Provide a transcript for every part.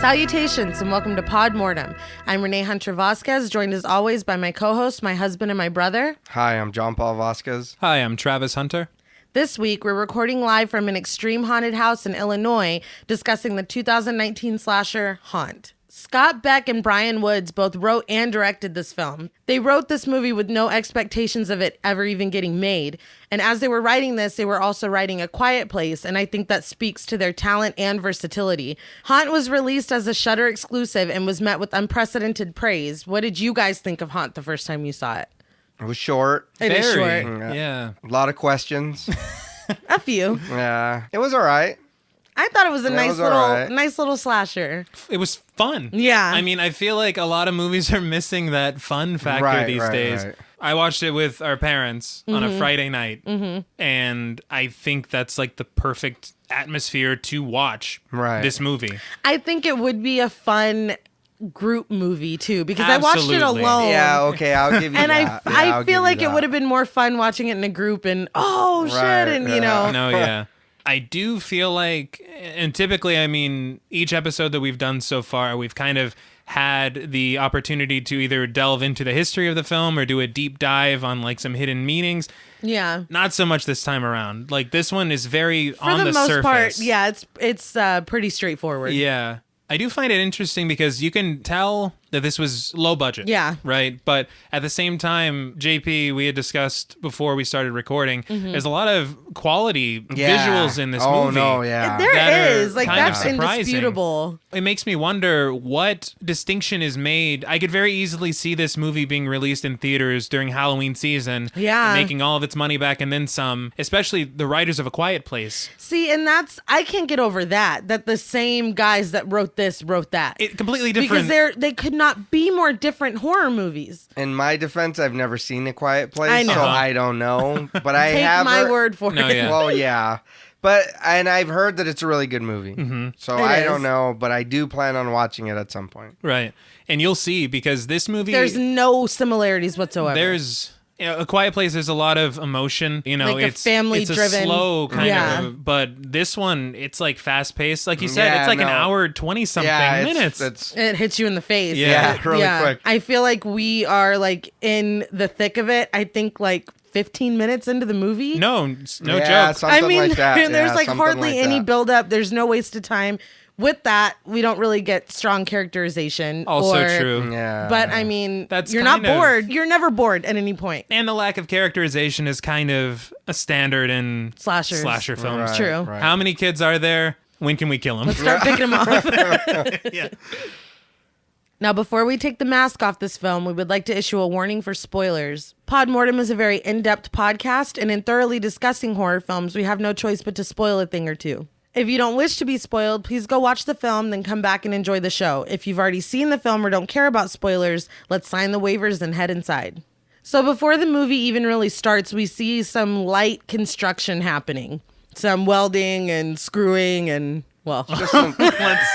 Salutations and welcome to Pod Mortem. I'm Reneé Hunter Vasquez, joined as always by my co-host, my husband and my brother. Hi, I'm John Paul Vasquez. Hi, I'm Travis Hunter. This week, we're recording live from an extreme haunted house in Illinois, discussing the 2019 slasher Haunt. Scott Beck and Bryan both wrote and directed this film. They wrote this movie with no expectations of it ever even getting made. And as they were writing this, they were also writing A Quiet Place, and I think that speaks to their talent and versatility. Haunt was released as a Shudder exclusive and was met with unprecedented praise. What did you guys think of Haunt the first time you saw it? It was short. It is short. Yeah. A lot of questions. A few. Yeah. It was all right. I thought it was a nice little slasher. It was fun. Yeah. I mean, I feel like a lot of movies are missing that fun factor these days. Right. I watched it with our parents on a Friday night, and I think that's like the perfect atmosphere to watch this movie. I think it would be a fun group movie too, because I watched it alone. Yeah, okay, I'll give you and that. I feel like it would have been more fun watching it in a group and you know. No, yeah. I do feel like, and typically, I mean, each episode that we've done so far, we've kind of had the opportunity to either delve into the history of the film or do a deep dive on like some hidden meanings. Yeah. Not so much this time around. Like this one is very on the surface. For the most part, yeah, it's pretty straightforward. Yeah. I do find it interesting because you can tell that this was low budget. Yeah. Right? But at the same time, JP, we had discussed before we started recording, there's a lot of quality visuals in this movie. Oh, no, yeah. There is. Like, that's surprising. indisputable. It makes me wonder what distinction is made. I could very easily see this movie being released in theaters during Halloween season. Yeah. Making all of its money back and then some, especially the writers of A Quiet Place. See, and I can't get over that the same guys that wrote this wrote that. It completely different. Because they could not be more different horror movies. In my defense, I've never seen A Quiet Place, I know. so I don't know. But I Take have my word for it. Yeah. Well, yeah. And I've heard that it's a really good movie. So I don't know, but I do plan on watching it at some point. Right. And you'll see, because this movie... There's no similarities whatsoever. There's... A Quiet Place, there's a lot of emotion. You know, like it's family-driven. It's a slow kind of... But this one, it's like fast-paced. Like you said, it's like an hour, 20-something minutes. It hits you in the face. Yeah, really quick. I feel like we are like in the thick of it. I think like 15 minutes into the movie. No joke. I mean, like that. there's like hardly any that. build-up. There's no wasted time. With that, we don't really get strong characterization. Also true. Yeah. But I mean, That's you're not kind of- bored. You're never bored at any point. And the lack of characterization is kind of a standard in Slashers. slasher films. Right, True. right. How many kids are there? When can we kill them? Let's start picking them off. Yeah. Now, before we take the mask off this film, we would like to issue a warning for spoilers. Pod Mortem is a very in-depth podcast, and in thoroughly discussing horror films, we have no choice but to spoil a thing or two. If you don't wish to be spoiled, please go watch the film, then come back and enjoy the show. If you've already seen the film or don't care about spoilers, let's sign the waivers and head inside. So before the movie even really starts, we see some light construction happening. Some welding and screwing and, well, Let's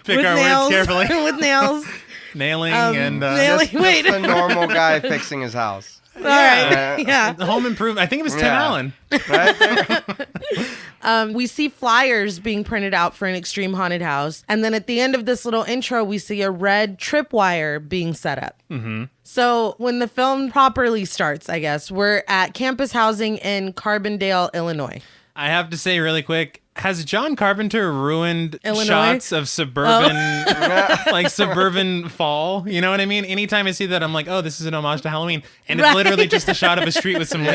pick with our nails, words carefully. with nails. Nailing and... nailing. Wait. Just a normal guy fixing his house. All right. Yeah. The Home Improvement. I think it was Tim Yeah. Allen. Right there. We see flyers being printed out for an extreme haunted house. And then at the end of this little intro, we see a red tripwire being set up. Mm-hmm. So when the film properly starts, I guess, we're at campus housing in Carbondale, Illinois. I have to say really quick, has John Carpenter ruined Illinois? shots of suburban, like suburban fall? You know what I mean? Anytime I see that, I'm like, oh, this is an homage to Halloween. And it's literally just a shot of a street with some leaves.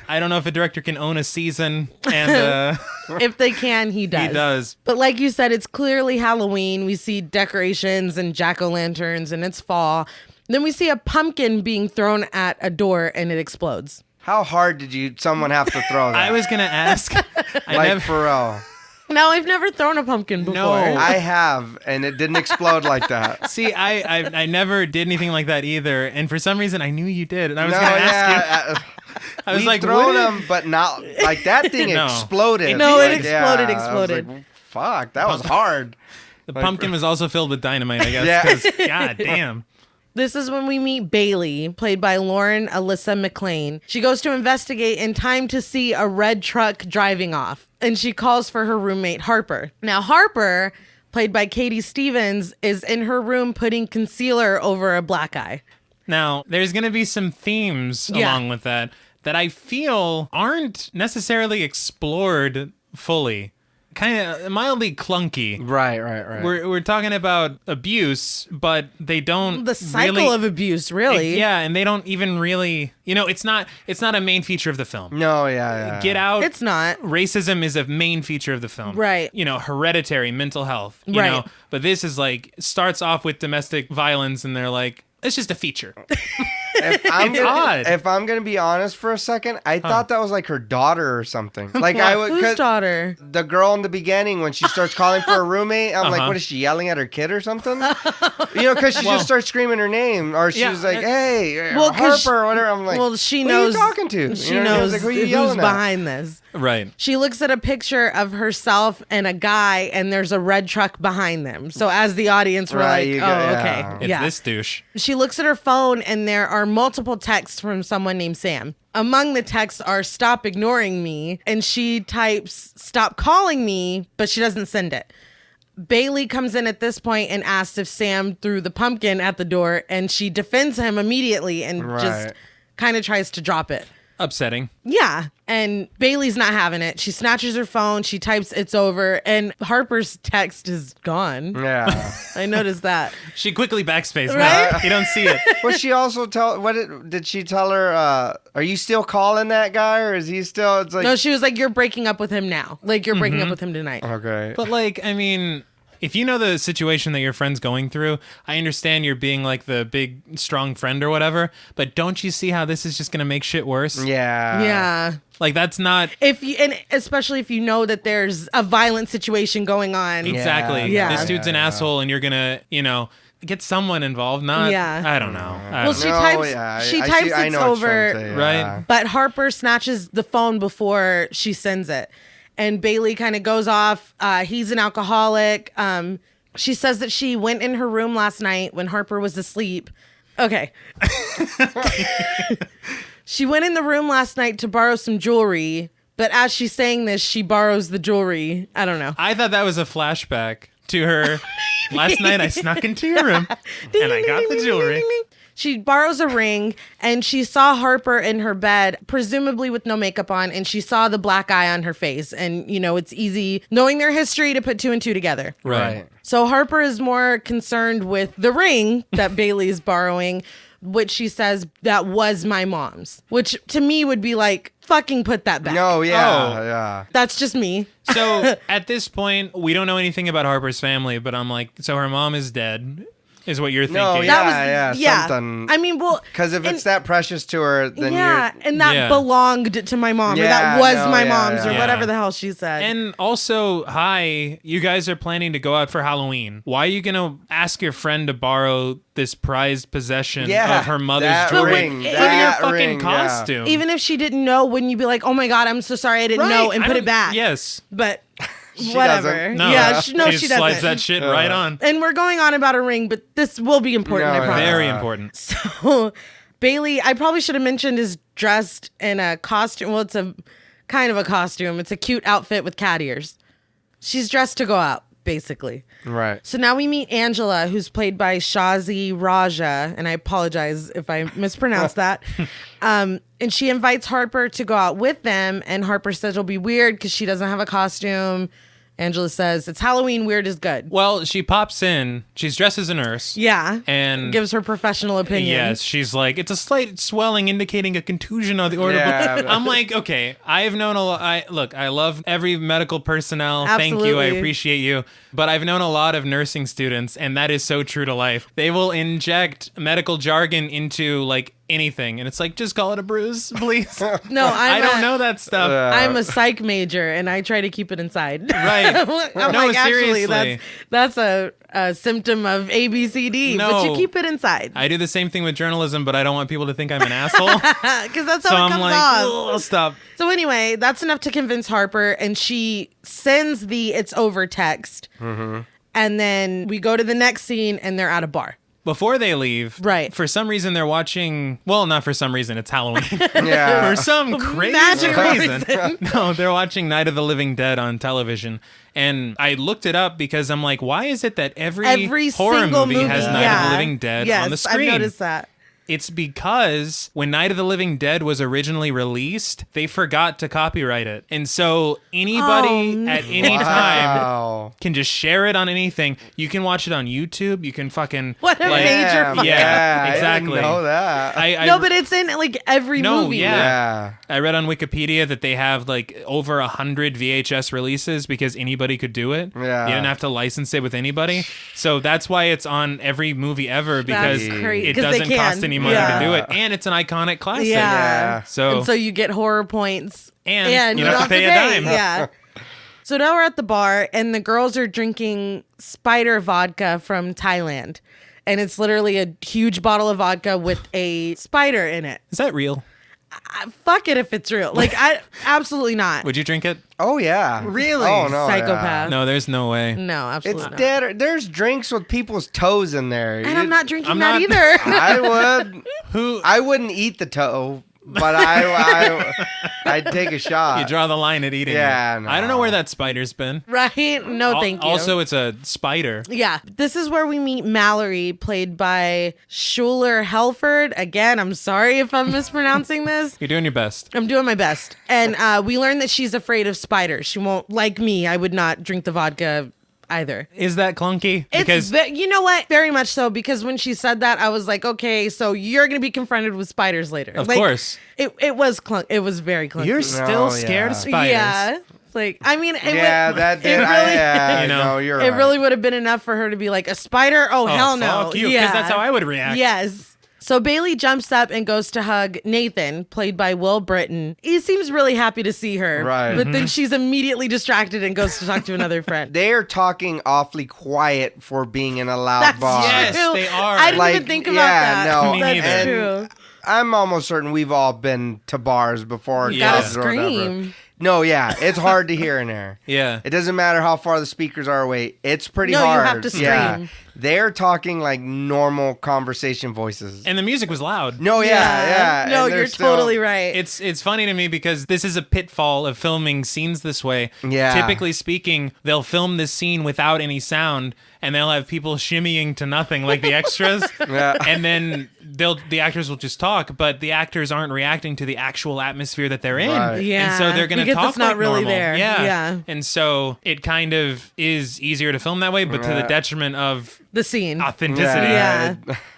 I don't know if a director can own a season. And If they can, he does. he does. But like you said, it's clearly Halloween. We see decorations and jack-o'-lanterns and it's fall. Then we see a pumpkin being thrown at a door and it explodes. How hard did someone have to throw that? I was going to ask. For real. No, I've never thrown a pumpkin before. No. I have, and it didn't explode like that. See, I never did anything like that either. And for some reason, I knew you did. And I was going to ask you. I was We've like, thrown what them, but not like that thing No. exploded. No, it Like, exploded, I was exploded. like, fuck, that was hard. The pumpkin was also filled with dynamite, I guess. Yeah. 'Cause, God damn. This is when we meet Bailey, played by Lauren Alyssa McLean. She goes to investigate in time to see a red truck driving off, and she calls for her roommate Harper. Now, Harper, played by Katie Stevens, is in her room putting concealer over a black eye. Now, there's going to be some themes along with that I feel aren't necessarily explored fully. Kind of mildly clunky. Right. We're talking about abuse, but they don't The cycle of abuse, really. Yeah, and they don't even really, it's not a main feature of the film. No, yeah. Get Out. It's not. Racism is a main feature of the film. Right. Hereditary, mental health. You Right. know, but this is like starts off with domestic violence, and they're like, it's just a feature. It's odd. If I'm gonna be honest for a second, I thought that was like her daughter or something. Like Whose daughter? The girl in the beginning when she starts calling for a roommate. I'm like, what is she yelling at her kid or something? Because she just starts screaming her name, or she's like, "Hey, Harper," or whatever. I'm like, well, she who knows. are you talking to? She knows like, who are you who's yelling at? behind this. Right. She looks at a picture of herself and a guy, and there's a red truck behind them. So as the audience, we're Right, like, okay. It's this douche. She looks at her phone, and there are multiple texts from someone named Sam. Among the texts are "Stop ignoring me," and she types "Stop calling me," but she doesn't send it. Bailey comes in at this point and asks if Sam threw the pumpkin at the door, and she defends him immediately and just kind of tries to drop it. Upsetting. Yeah. And Bailey's not having it. She snatches her phone. She types "It's over." And Harper's text is gone. Yeah. I noticed that. She quickly backspaced. Right? No, you don't see it. Well, she also did she tell her? Are you still calling that guy, or is he still? It's like No, she was like, "You're breaking up with him now. Like, you're breaking up with him tonight." okay. But like, I mean, if you know the situation that your friend's going through, I understand you're being like the big, strong friend or whatever, but don't you see how this is just going to make shit worse? Yeah. Yeah. Like, that's not... And especially if you know that there's a violent situation going on. Exactly. Yeah. This dude's an asshole, and you're going to, get someone involved, not... Yeah. I don't know. Well, she types "It's over," right? but Harper snatches the phone before she sends it. And Bailey kind of goes off. He's an alcoholic. She says that she went in her room last night when Harper was asleep. Okay. She went in the room last night to borrow some jewelry, but as she's saying this, she borrows the jewelry. I don't know. I thought that was a flashback to her. Last night I snuck into your room and I got the jewelry. She borrows a ring, and she saw Harper in her bed, presumably with no makeup on, and she saw the black eye on her face. And, it's easy, knowing their history, to put two and two together. Right. So Harper is more concerned with the ring that Bailey is borrowing, which she says that was my mom's, which to me would be like, fucking put that back. No, yeah. That's just me. So at this point, we don't know anything about Harper's family, but I'm like, so her mom is dead. Is what you're thinking. No, yeah. Something. I mean, well, because if it's that precious to her, then and that belonged to my mom, or that was my mom's, or whatever the hell she said. And also, hi, you guys are planning to go out for Halloween. Why are you gonna ask your friend to borrow this prized possession of her mother's jewelry for your fucking costume? Even if she didn't know, wouldn't you be like, "Oh my god, I'm so sorry, I didn't know," and put it back? Yes, but. She whatever. doesn't. No, yeah, she doesn't. Slides that shit right on. And we're going on about a ring, but this will be important. I promise. Very important. So, Bailey, I probably should have mentioned, is dressed in a costume. Well, it's a kind of a costume. It's a cute outfit with cat ears. She's dressed to go out, basically. Right. So now we meet Angela, who's played by Shazi Raja, and I apologize if I mispronounced that. And she invites Harper to go out with them, and Harper says it'll be weird because she doesn't have a costume. Angela says, "It's Halloween, weird is good." Well, she pops in. She's dressed as a nurse. Yeah. And gives her professional opinion. Yes, she's like, it's a slight swelling indicating a contusion on the orbital. Yeah. I'm like, okay, I've known a lot. Look, I love every medical personnel. Absolutely. Thank you. I appreciate you. But I've known a lot of nursing students, and that is so true to life. They will inject medical jargon into like anything, and it's like, just call it a bruise, please. No, I don't know that stuff. I'm a psych major, and I try to keep it inside. Right. I'm No, like, actually, seriously. that's a symptom of ABCD, but you keep it inside. I do the same thing with journalism, but I don't want people to think I'm an asshole. Because that's how it I'm comes like, off. I'll stop. So anyway, that's enough to convince Harper, and she sends the "it's over" text. Mm-hmm. And then we go to the next scene, and they're at a bar. before they leave, Right. for some reason they're watching, well, not for some reason, it's Halloween. Yeah. For some crazy Magical reason. No, they're watching Night of the Living Dead on television. And I looked it up because I'm like, why is it that every horror single movie has Night of the Living Dead on the screen? I've noticed that. It's because when Night of the Living Dead was originally released, they forgot to copyright it. And so anybody at any time can just share it on anything. You can watch it on YouTube. You can fucking... What a major fuck. Yeah, exactly. I didn't know that. No, but it's in like every movie. Yeah. I read on Wikipedia that they have like over 100 VHS releases because anybody could do it. Yeah. You didn't have to license it with anybody. So that's why it's on every movie ever, because it doesn't cost any money to do it, and it's an iconic classic. Yeah. So you get horror points, and you don't have to pay a dime. Yeah. So now we're at the bar, and the girls are drinking spider vodka from Thailand, and it's literally a huge bottle of vodka with a spider in it. Is that real? Fuck it if it's real. Like, I absolutely not. Would you drink it? Oh, yeah. Really? Oh, no. Psychopath. No, there's no way. No, absolutely It's not. dead. There's drinks with people's toes in there. And I'm not drinking that either. I would. Who? I wouldn't eat the toe, but I'd take a shot. You draw the line at eating. Yeah, it. no. I don't know where that spider's been. Right? No, thank you. Also, it's a spider. Yeah. This is where we meet Mallory, played by Schuler Helford. Again, I'm sorry if I'm mispronouncing this. You're doing your best. I'm doing my best. And we learned that she's afraid of spiders. She won't, like me, I would not drink the vodka either. Is that clunky? Because you know what? Very much so, because when she said that, I was like, okay, so you're going to be confronted with spiders later. Of course. It was it was very clunky. You're still scared of spiders. Yeah. It's like, I mean, that did. No, you're right. It really would have been enough for her to be like, a spider? Oh, hell no. Fuck you, because that's how I would react. Yes. So Bailey jumps up and goes to hug Nathan, played by Will Britton. He seems really happy to see her. Right. But then she's immediately distracted and goes to talk to another friend. They are talking awfully quiet for being in a loud bar. Yes, they are. I didn't even think about that. No, Me That's neither. true. I'm almost certain we've all been to bars before. You gotta clubs or whatever. scream. No, yeah, it's hard to hear in there. Yeah. It doesn't matter how far the speakers are away. It's pretty No, you hard. have to scream. Yeah. They're talking like normal conversation voices. And the music was loud. No, yeah. No, and they're you're still- totally right. It's funny to me because this is a pitfall of filming scenes this way. Yeah. Typically speaking, they'll film this scene without any sound, and they'll have people shimmying to nothing like the extras. Yeah. And then the actors will just talk, but the actors aren't reacting to the actual atmosphere that they're in. Right. Yeah, And so they're going to because talk it's not like really normal. there. Yeah. And so it kind of is easier to film that way, but to the detriment of the scene. authenticity. Yeah.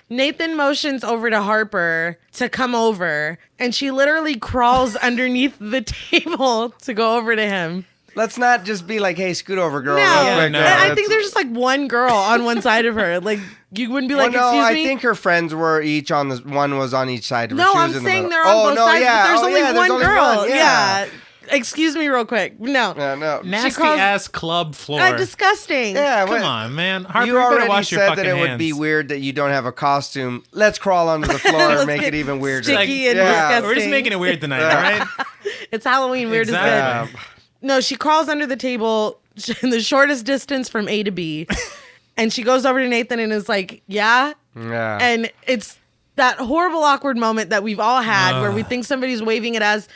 Nathan motions over to Harper to come over, and she literally crawls underneath the table to go over to him. Let's not just be like, hey, scoot over, girl. No, real quick. no. And I That's- think there's just like one girl on one side of her. Like, you wouldn't be like, Well, no, excuse I me? think her friends were each on the one was on each side of her. No, She was I'm in the saying middle. they're on both no, sides, yeah. but there's Oh, only yeah, one only girl. one, Yeah. Excuse me real quick. No. No. Nasty ass club floor. Disgusting. Yeah, Come on, man. Harper, You you better already wash your said fucking that it hands. would be weird that you don't have a costume. Let's crawl under the floor and Let's make get it even weirder. sticky and yeah. disgusting. We're just making it weird tonight, all right? It's Halloween. Weird Exactly. is good. No, she crawls under the table in the shortest distance from A to B. And she goes over to Nathan and is like, yeah. Yeah. And it's that horrible, awkward moment that we've all had where we think somebody's waving at us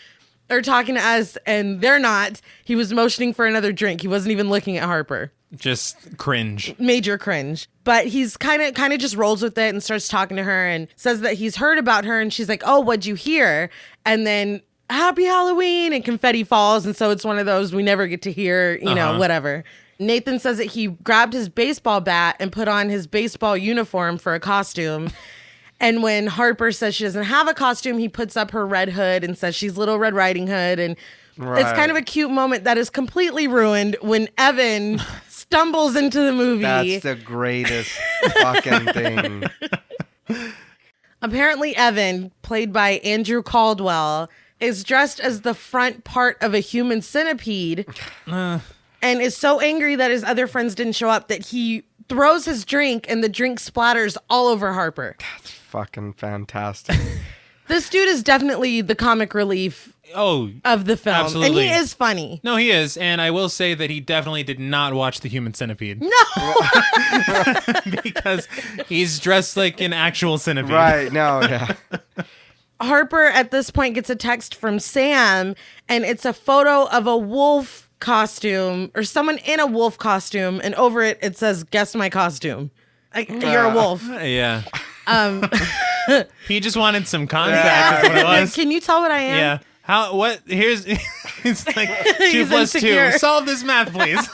or talking to us and they're not. He was motioning for another drink. He wasn't even looking at Harper. Just cringe. Major cringe. But he's kind of just rolls with it and starts talking to her and says that he's heard about her. And she's like, oh, what'd you hear? And then happy Halloween and confetti falls. And so it's one of those we never get to hear, you know, whatever. Nathan says that he grabbed his baseball bat and put on his baseball uniform for a costume. And when Harper says she doesn't have a costume, he puts up her red hood and says she's Little Red Riding Hood. And it's kind of a cute moment that is completely ruined when Evan stumbles into the movie. That's the greatest fucking thing. Apparently, Evan, played by Andrew Caldwell, is dressed as the front part of a human centipede and is so angry that his other friends didn't show up that he throws his drink and the drink splatters all over Harper. Fucking fantastic. This dude is definitely the comic relief of the film. Absolutely. And he is funny. No, he is. And I will say that he definitely did not watch The Human Centipede. No. Because he's dressed like an actual centipede. Right. No, yeah. Harper at this point gets a text from Sam, and it's a photo of a wolf costume or someone in a wolf costume, and over it it says, "Guess my costume." Like, you're a wolf. Yeah. He just wanted some contact. That's what it was. Can you tell what I am? Yeah. How? What? Here's. It's like 2 He's plus insecure. 2. Solve this math, please.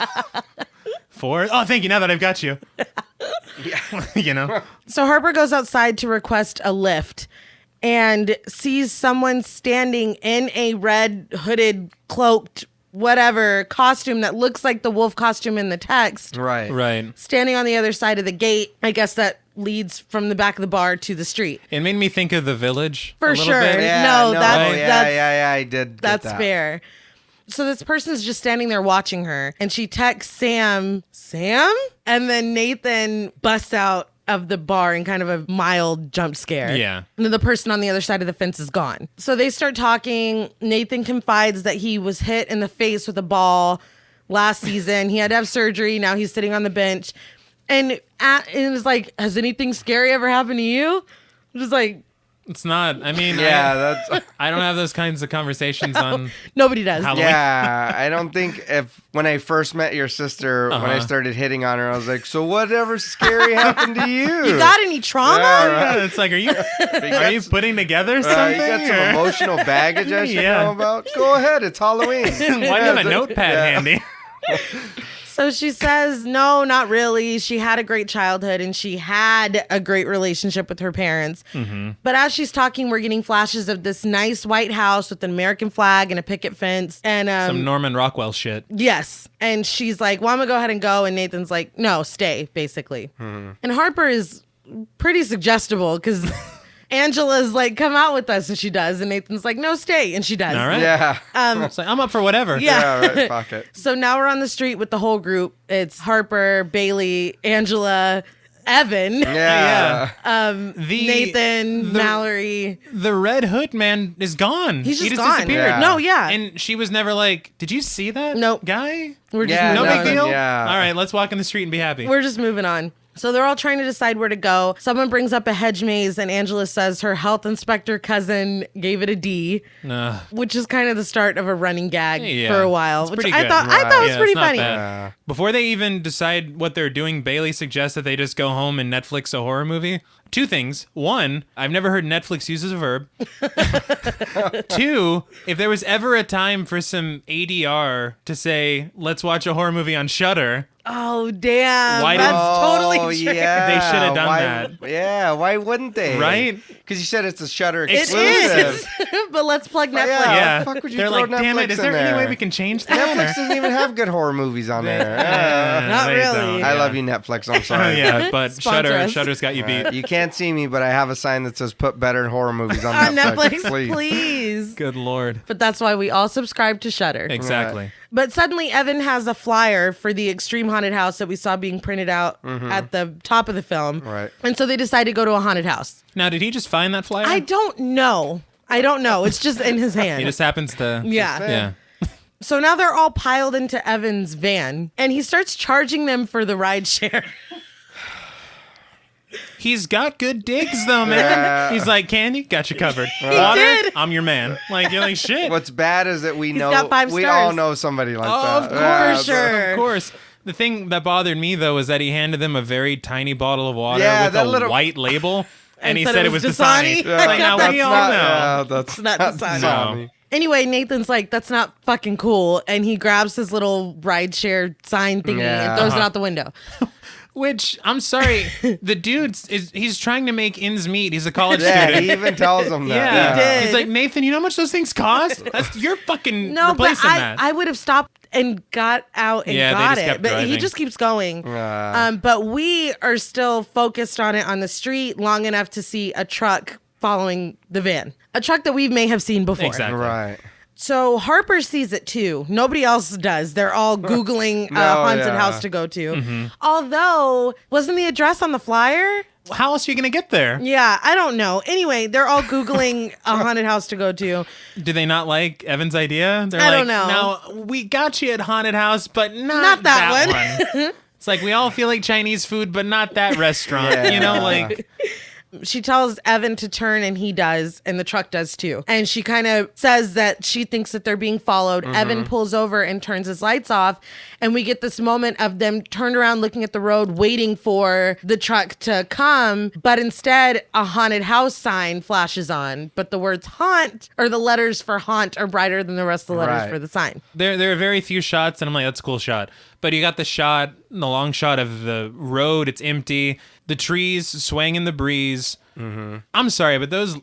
4. Oh, thank you. Now that I've got you. You know. So Harper goes outside to request a lift and sees someone standing in a red hooded, cloaked, whatever costume that looks like the wolf costume in the text. Right. Standing on the other side of the gate. I guess that leads from the back of the bar to the street. It made me think of The Village. For a little sure. bit. Yeah, No, no, that's- yeah, I did. Get That's that. fair. So this person's just standing there watching her, and she texts Sam, and then Nathan busts out of the bar in kind of a mild jump scare. Yeah. And then the person on the other side of the fence is gone. So they start talking. Nathan confides that he was hit in the face with a ball last season. He had to have surgery. Now he's sitting on the bench. And it was like, has anything scary ever happened to you? I'm just like, It's not. I mean, Yeah, that's. I don't have those kinds of conversations on nobody does. Halloween. Yeah, I don't think when I first met your sister, when I started hitting on her, I was like, "So whatever scary happened to you? You got any trauma? Yeah, it's like, are you putting together something? You got some or- emotional baggage I should Yeah. know about? Go ahead, it's Halloween. Why do you have a notepad handy? So she says, no, not really. She had a great childhood and she had a great relationship with her parents. Mm-hmm. But as she's talking, we're getting flashes of this nice white house with an American flag and a picket fence. And Some Norman Rockwell shit. yes. And she's like, well, I'm going to go ahead and go. And Nathan's like, no, stay, basically. Mm-hmm. And Harper is pretty suggestible because Angela's like, come out with us. And she does. And Nathan's like, no, stay. And she does. All right. Yeah. It's like, I'm up for whatever. Yeah. Yeah, right. Fuck it. So now we're on the street with the whole group. It's Harper, Bailey, Angela, Evan, Yeah. Nathan, Mallory. The Red Hood man is gone. He's he just just gone. disappeared. Yeah. No, yeah. And she was never like, did you see that Nope. guy? We're just Yeah, No moving big on. deal? Yeah. All right, let's walk in the street and be happy. We're just moving on. So they're all trying to decide where to go. Someone brings up a hedge maze, and Angela says her health inspector cousin gave it a D, which is kind of the start of a running gag Yeah, for a while. it's Which pretty I good. thought was Yeah, pretty it's not funny. bad. Yeah. Before they even decide what they're doing, Bailey suggests that they just go home and Netflix a horror movie. 2 things. 1, I've never heard Netflix use as a verb. 2, if there was ever a time for some ADR to say, let's watch a horror movie on Shudder, Oh damn! Why That's didn't- totally true. Yeah. They should have done why, that. Yeah, why wouldn't they? Right? Because you said it's a Shudder It exclusive. is, but let's plug Netflix. Yeah. yeah, the fuck would you they're throw like, damn it, Netflix is in there any there? way we can change that? Netflix doesn't even have good horror movies on there. Not They really. don't, I yeah. love you, Netflix. I'm sorry. Yeah, but Sponsor us. Shudder's got you beat. You can't see me, but I have a sign that says "Put better horror movies on On Netflix." Netflix, please. Good Lord. But that's why we all subscribe to Shudder. Exactly. But suddenly Evan has a flyer for the Extreme Haunted House that we saw being printed out at the top of the film. Right. And so they decide to go to a haunted house. Now, did he just find that flyer? I don't know. It's just in his hand. He just happens to. yeah. Yeah. So now they're all piled into Evan's van and he starts charging them for the ride share. He's got good digs though, man. Yeah. He's like, candy, got you covered. Water, did. I'm your man. Like, you're like, shit. What's bad is that we know got 5 we stars. all know somebody like Oh, that. of course, Yeah, For sure. Of course. The thing that bothered me though was that he handed them a very tiny bottle of water Yeah, with that a little- and label, and he said said it it was was Dasani. Dasani. Yeah. Like, now That's we all not, know. yeah, that's not Dasani. No. Anyway, Nathan's like, that's not fucking cool. And he grabs his little ride share sign thingy Yeah. and throws it out the window. Which, I'm sorry, the he's trying to make ends meet. He's a college Yeah, student. he even tells them that. Yeah. He did. He's like, Nathan, you know how much those things cost? You're fucking No, but replacing that. I would have stopped and got out and Yeah, they got just it. kept But he driving. just keeps going. But we are still focused on it on the street long enough to see a truck following the van. A truck that we may have seen before. Exactly. Right. So Harper sees it too. Nobody else does. They're all Googling a haunted yeah. house to go to. Although, wasn't the address on the flyer? How else are you going to get there? Yeah, I don't know. Anyway, they're all Googling a haunted house to go to. Do they not like Evan's idea? They're I like, don't know. Now, we got you at haunted house, but not that one. It's like, we all feel like Chinese food, but not that restaurant. Yeah. You know, like... She tells Evan to turn, and he does, and the truck does too. And she kind of says that she thinks that they're being followed. Evan pulls over and turns his lights off, and we get this moment of them turned around looking at the road, waiting for the truck to come. But instead, a haunted house sign flashes on. But the words haunt, or the letters for haunt, are brighter than the rest of the letters for the sign. There are very few shots, and I'm like, that's a cool shot. But you got the long shot of the road. It's empty. The trees swaying in the breeze. I'm sorry, but those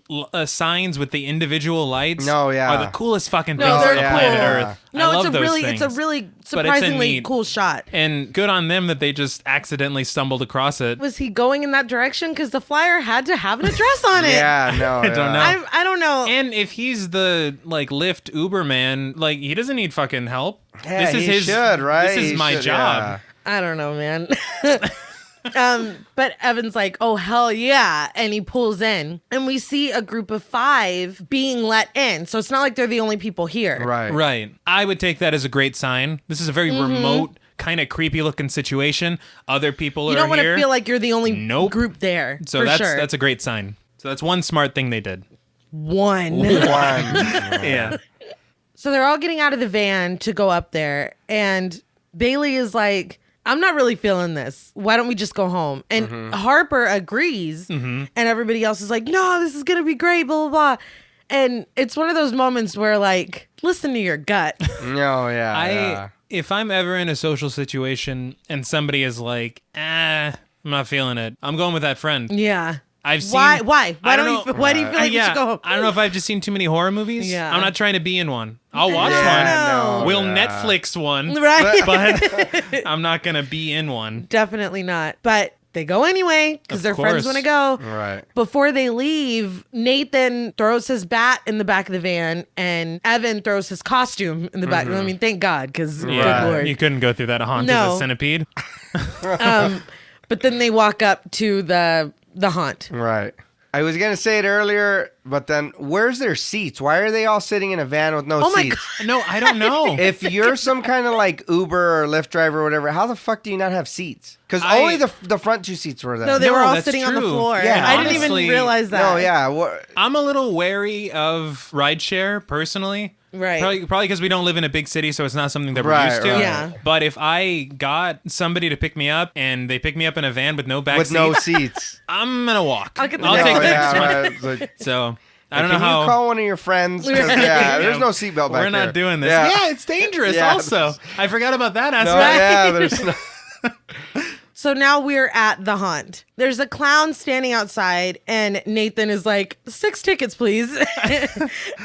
signs with the individual lights are the coolest fucking things on the planet Earth. No, I love it's a those really surprisingly cool shot. And good on them that they just accidentally stumbled across it. Was he going in that direction? Because the flyer had to have an address on it. Yeah, no, I don't know. I don't know. And if he's the Lyft Uber man, he doesn't need fucking help. Yeah, he should, right? This is my job. I don't know, man. But Evan's like, oh, hell yeah. And he pulls in, and we see a group of 5 being let in. So it's not like they're the only people here. Right. I would take that as a great sign. This is a very remote, kind of creepy looking situation. Other people are here. You don't want to feel like you're the only group there. So that's a great sign. So that's one smart thing they did. One. Yeah. So they're all getting out of the van to go up there, and Bailey is like, I'm not really feeling this. Why don't we just go home? And Harper agrees, and everybody else is like, no, this is going to be great, blah, blah, blah. And it's one of those moments where, listen to your gut. If I'm ever in a social situation and somebody is like, I'm not feeling it, I'm going with that friend. Yeah. I've seen. Why? Why do you feel like you should go home? I don't know if I've just seen too many horror movies. Yeah. I'm not trying to be in one. I'll watch one. No. We'll Netflix one. Right. But I'm not going to be in one. Definitely not. But they go anyway because their friends want to go. Right. Before they leave, Nathan throws his bat in the back of the van, and Evan throws his costume in the back. I mean, thank God, because good Lord. You couldn't go through that haunt as a centipede. But then they walk up to the haunt. Right. I was going to say it earlier, but then where's their seats? Why are they all sitting in a van with no seats? God. No, I don't know. If you're some kind of Uber or Lyft driver or whatever, how the fuck do you not have seats? Because only the front 2 seats were there. No, they were all sitting on the floor. Yeah, I didn't even realize that. No, yeah. I'm a little wary of rideshare personally. Right. Probably because we don't live in a big city, so it's not something that we're used to. Right. Yeah. But if I got somebody to pick me up and they pick me up in a van with no back seats, no seats, I'm gonna walk. I'll take the next one. So I don't know how. Can you call one of your friends? There's no seatbelt back there. We're not doing this. Yeah, it's dangerous. Also, I forgot about that aspect. aspect. There's no. So now we're at the haunt. There's a clown standing outside, and Nathan is like, 6 tickets, please.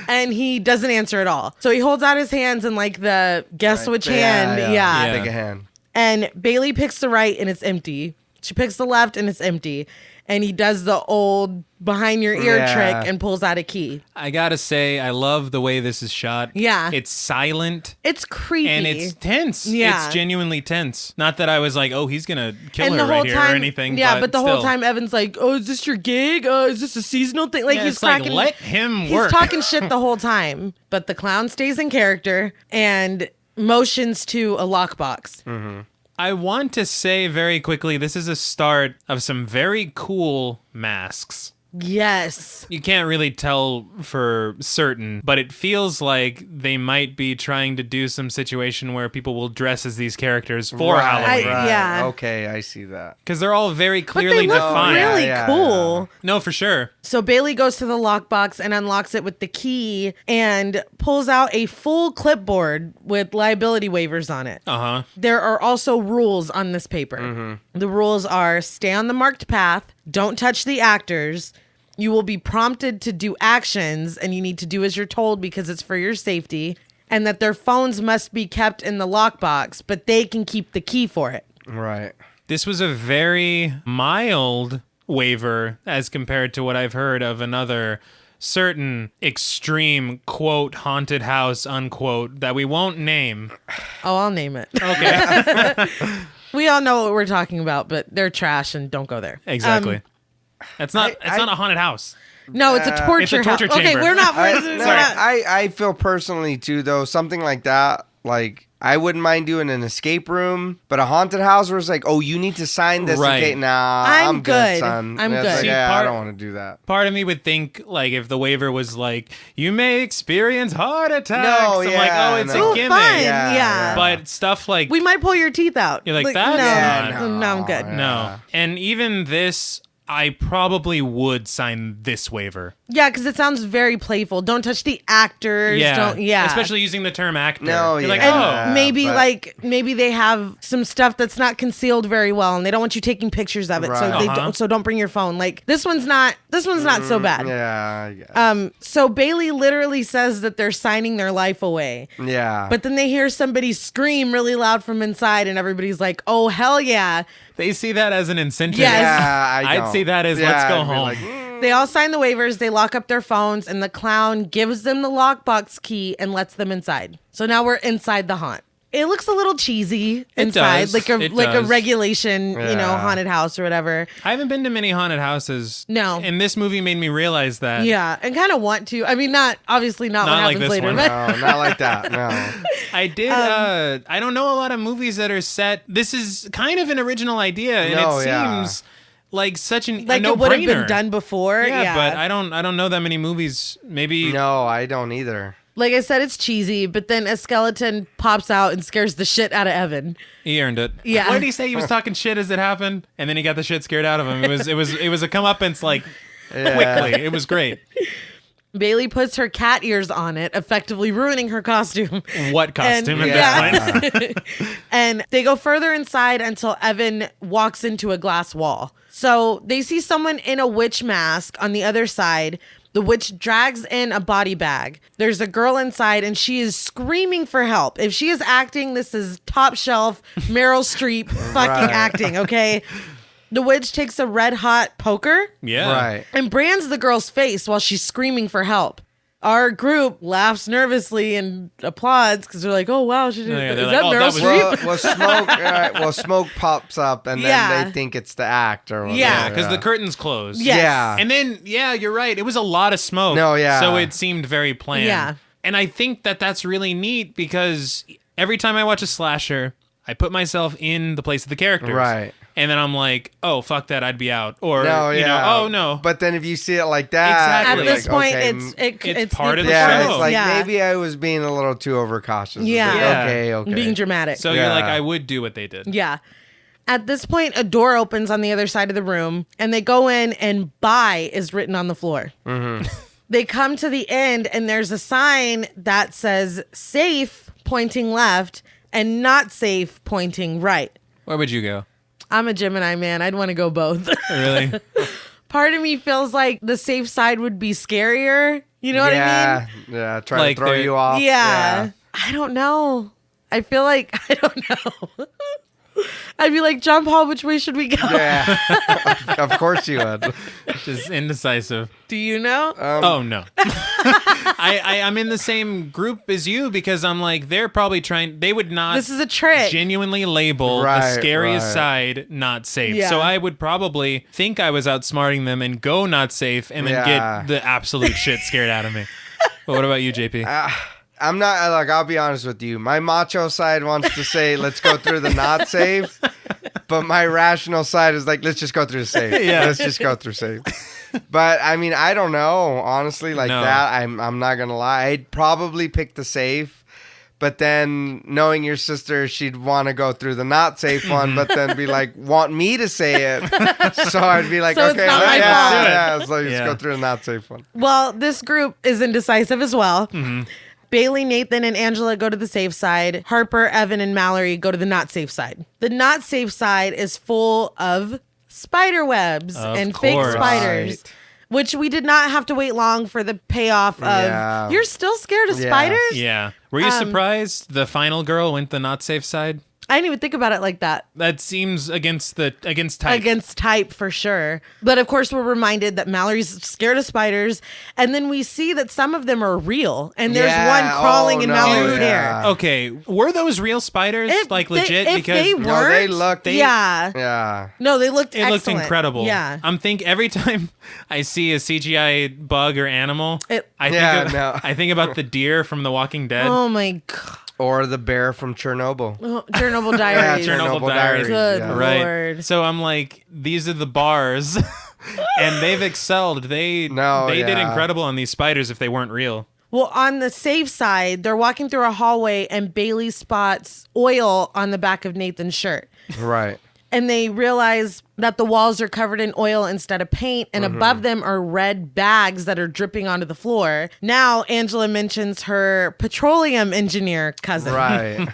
And he doesn't answer at all. So he holds out his hands and the guess which hand. Yeah. Take a hand. And Bailey picks the right, and it's empty. She picks the left, and it's empty. And he does the old behind your ear trick and pulls out a key. I gotta say, I love the way this is shot. Yeah. It's silent. It's creepy. And it's tense. Yeah. It's genuinely tense. Not that I was like, oh, he's gonna kill and her right here or anything. Yeah, but the whole time Evan's like, oh, is this your gig? Is this a seasonal thing? He's cracking. Let him work. He's talking shit the whole time. But the clown stays in character and motions to a lockbox. Mm-hmm. I want to say very quickly, this is a start of some very cool masks. Yes. You can't really tell for certain, but it feels like they might be trying to do some situation where people will dress as these characters for Halloween. Yeah. Okay, I see that. Because they're all very clearly but they look defined. really cool. Yeah. No, for sure. So Bailey goes to the lockbox and unlocks it with the key and pulls out a full clipboard with liability waivers on it. Uh-huh. There are also rules on this paper. Mm-hmm. The rules are stay on the marked path, don't touch the actors, you will be prompted to do actions and you need to do as you're told because it's for your safety, and that their phones must be kept in the lockbox, but they can keep the key for it. Right. This was a very mild waiver as compared to what I've heard of another certain extreme, quote, haunted house, unquote, that we won't name. Oh, I'll name it. Okay. We all know what we're talking about, but they're trash and don't go there. Exactly. It's not a haunted house. No, it's a torture It's a torture house. Okay, chamber. we're not. I feel personally too, though, something like that, like, I wouldn't mind doing an escape room, but a haunted house where it's like, oh, you need to sign this. Right. Okay, nah, I'm good, son. I'm good. Like, See, I don't want to do that. Part of me would think, like, if the waiver was like, you may experience heart attacks. No, I'm like, oh, it's a gimmick. Fine. Yeah, Yeah. But stuff like... We might pull your teeth out. You're like, that's no, I'm good. No. And even this, I probably would sign this waiver. Yeah, because it sounds very playful. Don't touch the actors. Yeah. Especially using the term actor. No, You're like, yeah. And maybe they have some stuff that's not concealed very well, and they don't want you taking pictures of it. Right. So don't bring your phone. Like this one's not so bad. Yeah, I guess. So Bailey literally says that they're signing their life away. Yeah. But then they hear somebody scream really loud from inside, and everybody's like, "Oh hell yeah!" They see that as an incentive. Yes. Yeah, I'd see that as let's go I'd be home. like, They all sign the waivers, they lock up their phones, and the clown gives them the lockbox key and lets them inside. So now we're inside the haunt. It looks a little cheesy inside, does. like It a does. regulation, Yeah. haunted house or whatever. I haven't been to many haunted houses. No. And this movie made me realize that. Yeah, and kind of want to. I mean, not what like happens this later. one. But no, not like that. No. I did. I don't know a lot of movies that are set. This is kind of an original idea, and No, it yeah. seems like such an like a it would have been no-brainer. done before. Yeah, but I don't know that many movies. Maybe No, I don't either. Like I said, it's cheesy, but then a skeleton pops out and scares the shit out of Evan. he earned it. Yeah. What did he say? He was talking shit as it happened, and then he got the shit scared out of him. It was a comeuppance like quickly. It was great. Bailey puts her cat ears on it, effectively ruining her costume. What costume And- at this point? And they go further inside until Evan walks into a glass wall. So they see someone in a witch mask on the other side. The witch drags in a body bag. There's a girl inside and she is screaming for help. If she is acting, this is top shelf Meryl Streep fucking acting, okay? The witch takes a red hot poker Yeah. Right. and brands the girl's face while she's screaming for help. Our group laughs nervously and applauds because they're like, "Oh wow, she did. Yeah, Is they're that like, "Oh, Meryl that was- Streep?" Smoke pops up and Yeah. then they think it's the act or whatever. Yeah. Because the curtains closed. Yes. Yeah. And then, you're right. It was a lot of smoke. No, yeah. So it seemed very planned. Yeah. And I think that that's really neat because every time I watch a slasher, I put myself in the place of the characters. Right. And then I'm like, oh, fuck that, I'd be out. Or, No, yeah. oh, no. But then if you see it like that, Exactly. At you're this like, point, okay, it's part of the yeah, show. it's like Yeah. maybe I was being a little too overcautious. It's Yeah. like, Yeah. okay. being dramatic. So Yeah. you're like, I would do what they did. Yeah. At this point, a door opens on the other side of the room, and they go in, and "Bye" is written on the floor. Mm-hmm. They come to the end, and there's a sign that says "safe" pointing left and "not safe" pointing right. Where would you go? I'm a Gemini man. I'd want to go both. Really? Part of me feels like the safe side would be scarier. You know what I mean? Yeah, try Like to throw they're- you off. Yeah. I don't know. I feel like I don't know. I'd be like, John Paul, which way should we go? Yeah. Of course you would. Just indecisive. Do you know? Oh no. I'm in the same group as you because I'm like they're probably trying they would not This is a trick. genuinely label the Right, scariest right. side not safe. Yeah. So I would probably think I was outsmarting them and go not safe and then Yeah. get the absolute shit scared out of me. But what about you, JP? I'm not like I'll be honest with you. My macho side wants to say let's go through the not safe, but my rational side is like let's just go through the safe. Yeah. Let's just go through safe. But I mean, I don't know. Honestly, like No. that, I'm not gonna lie. I'd probably pick the safe. But then knowing your sister, she'd want to go through the not safe one, but then be like, want me to say it. So I'd be like, So it's okay, not my fault. yeah, so let's Yeah. go through the not safe one. Well, this group is indecisive as well. Mm-hmm. Bailey, Nathan, and Angela go to the safe side. Harper, Evan, and Mallory go to the not safe side. The not safe side is full of spider webs Of and fake course. spiders. Right. Which we did not have to wait long for the payoff of. Yeah. You're still scared of Yeah. spiders? Yeah. Were you surprised the final girl went the not safe side? I didn't even think about it like that. That seems against type. Against type for sure. But of course, we're reminded that Mallory's scared of spiders, and then we see that some of them are real, and there's one crawling in Mallory's hair. Okay, were those real spiders? Legit? If because they weren't, they looked. Yeah. No, they looked. It looked incredible. Yeah. Every time I see a CGI bug or animal, I think about the deer from The Walking Dead. Oh my god. Or the bear from Chernobyl. Oh, Chernobyl Diaries. Chernobyl Diaries. Good Right. Lord. So I'm like, these are the bars, and they've excelled. They did incredible on these spiders if they weren't real. Well, on the safe side, they're walking through a hallway, and Bailey spots oil on the back of Nathan's shirt. Right. And they realize that the walls are covered in oil instead of paint, and above them are red bags that are dripping onto the floor. Now, Angela mentions her petroleum engineer cousin. Right.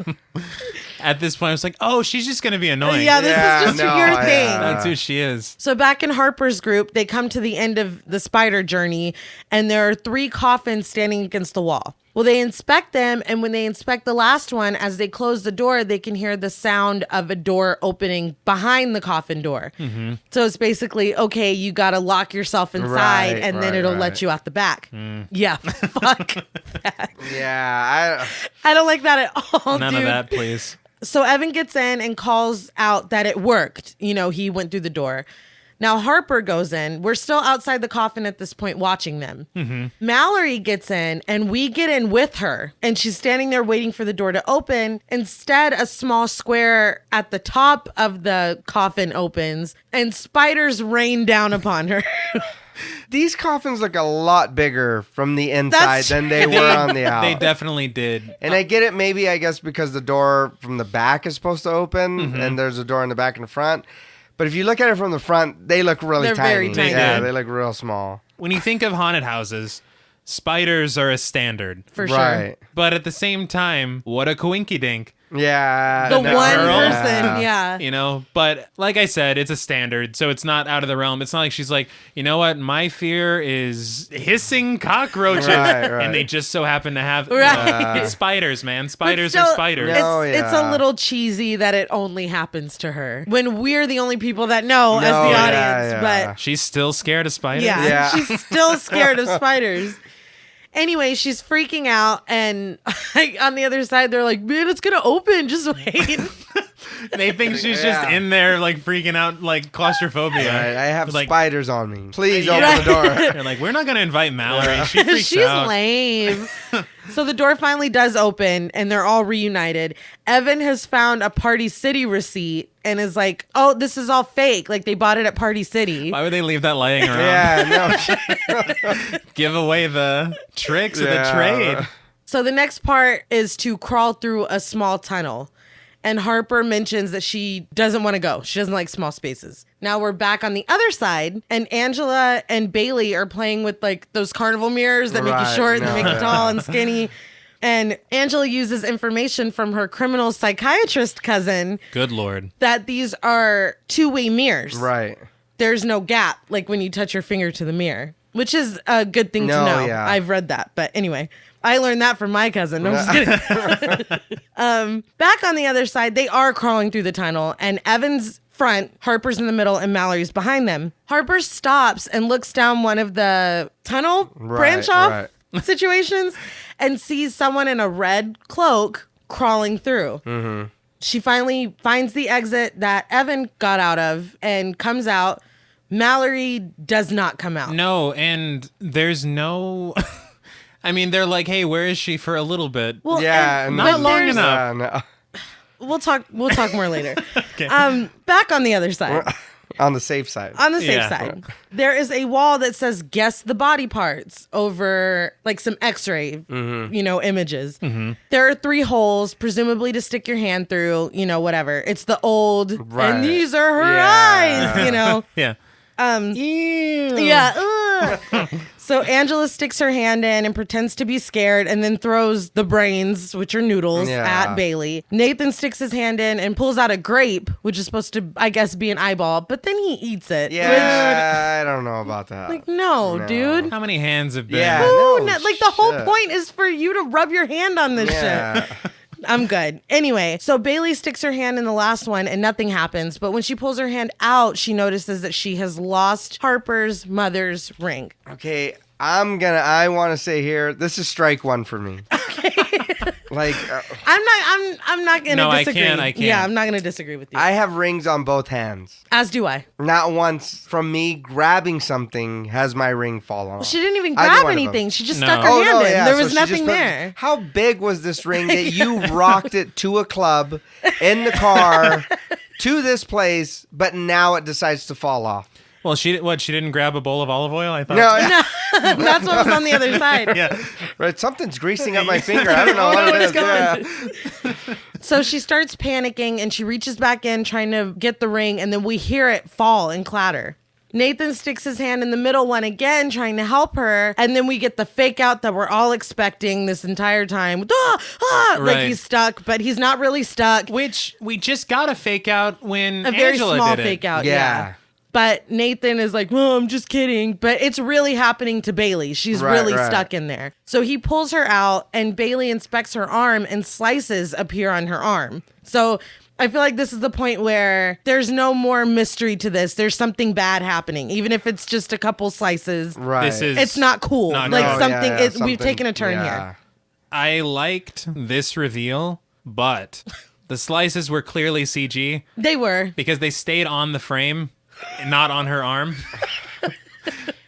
At this point, I was like, oh, she's just going to be annoying. Yeah, this is just your thing. That's who she is. So back in Harper's group, they come to the end of the spider journey, and there are 3 coffins standing against the wall. Well, they inspect them, and when they inspect the last one, as they close the door, they can hear the sound of a door opening behind the coffin door. Mm-hmm. So it's basically, okay, you got to lock yourself inside, and then it'll let you out the back. Yeah, fuck that. Yeah, I don't like that at all, None of that, please. So Evan gets in and calls out that it worked. You know, he went through the door. Now Harper goes in. We're still outside the coffin at this point watching them. Mm-hmm. Mallory gets in and we get in with her. And she's standing there waiting for the door to open. Instead, a small square at the top of the coffin opens and spiders rain down upon her. These coffins look a lot bigger from the inside than they were on the out. They definitely did. And I get it, maybe, I guess, because the door from the back is supposed to open and there's a door in the back and the front. But if you look at it from the front, they look really tiny. They're very tiny. Yeah, they look real small. When you think of haunted houses, spiders are a standard. For sure. Right. But at the same time, what a coinkydink. Yeah. The one girl. person, yeah. You know, but like I said, it's a standard, so it's not out of the realm. It's not like she's like, you know what, my fear is hissing cockroaches. Right. And they just so happen to have Right. Spiders, man. Spiders Still, are spiders. It's a little cheesy that it only happens to her when we're the only people that know as the audience. But she's still scared of spiders. yeah, she's still scared of spiders. Anyway, she's freaking out, and on the other side, they're like, man, it's going to open. Just wait. They think she's just in there, like, freaking out, like, claustrophobia. Right, I have like, spiders on me. Please open the door. They're like, we're not going to invite Mallory. She freaks She's out. lame. So the door finally does open, and they're all reunited. Evan has found a Party City receipt and is like, oh, this is all fake. Like, they bought it at Party City. Why would they leave that lying around? Yeah, no. Give away the tricks of the trade. So the next part is to crawl through a small tunnel. And Harper mentions that she doesn't want to go. She doesn't like small spaces. Now we're back on the other side, and Angela and Bailey are playing with like those carnival mirrors that make you short and make you tall and skinny. And Angela uses information from her criminal psychiatrist cousin. Good Lord. That these are two-way mirrors. Right. There's no gap, like when you touch your finger to the mirror, which is a good thing to know. Yeah. I've read that. But anyway, I learned that from my cousin. No, I'm just kidding. Back on the other side, they are crawling through the tunnel, and Evan's front, Harper's in the middle, and Mallory's behind them. Harper stops and looks down one of the tunnel branch off situations and sees someone in a red cloak crawling through. Mm-hmm. She finally finds the exit that Evan got out of and comes out. Mallory does not come out. No, and there's no... I mean, they're like, hey, where is she for a little bit? Well, not long enough. No. We'll talk more later. Okay. Back on the other side. On the safe side. On the safe side. There is a wall that says guess the body parts over like some x-ray, images. Mm-hmm. There are 3 holes, presumably to stick your hand through, whatever. It's the old, and these are her eyes, Yeah. Ew. Yeah. So Angela sticks her hand in and pretends to be scared and then throws the brains, which are noodles, at Bailey. Nathan sticks his hand in and pulls out a grape, which is supposed to, I guess, be an eyeball, but then he eats it. Yeah, I don't know about that. Like, no, dude. How many hands have been? Yeah, the whole point is for you to rub your hand on this shit. I'm good. Anyway, so Bailey sticks her hand in the last one and nothing happens. But when she pulls her hand out, she notices that she has lost Harper's mother's ring. Okay, I want to say here, this is strike one for me. Like, I'm not gonna No, I disagree. can't. Yeah, I'm not gonna disagree with you. I have rings on both hands. As do I. Not once from me grabbing something has my ring fallen off. She didn't even Either grab one of them. anything. She just No. stuck her Oh, hand in. yeah, There so was she just nothing put- there. How big was this ring that you rocked it to a club in the car to this place, but now it decides to fall off? Well, she didn't grab a bowl of olive oil? I thought. No, That's what was on the other side. Yeah. right. Something's greasing up my finger. I don't know what it is. Yeah. So she starts panicking and she reaches back in trying to get the ring, and then we hear it fall and clatter. Nathan sticks his hand in the middle one again, trying to help her, and then we get the fake out that we're all expecting this entire time. Like Right. he's stuck, but he's not really stuck. Which we just got a fake out when A very Angela small did it. fake out, Yeah. yeah. But Nathan is like, well, I'm just kidding. But it's really happening to Bailey. She's Right, really right. stuck in there. So he pulls her out, and Bailey inspects her arm, and slices appear on her arm. So I feel like this is the point where there's no more mystery to this. There's something bad happening, even if it's just a couple slices. Right. This is It's not cool. Not like good. something, yeah, we've taken a turn yeah. here. I liked this reveal, but the slices were clearly CG They were. because they stayed on the frame, not on her arm.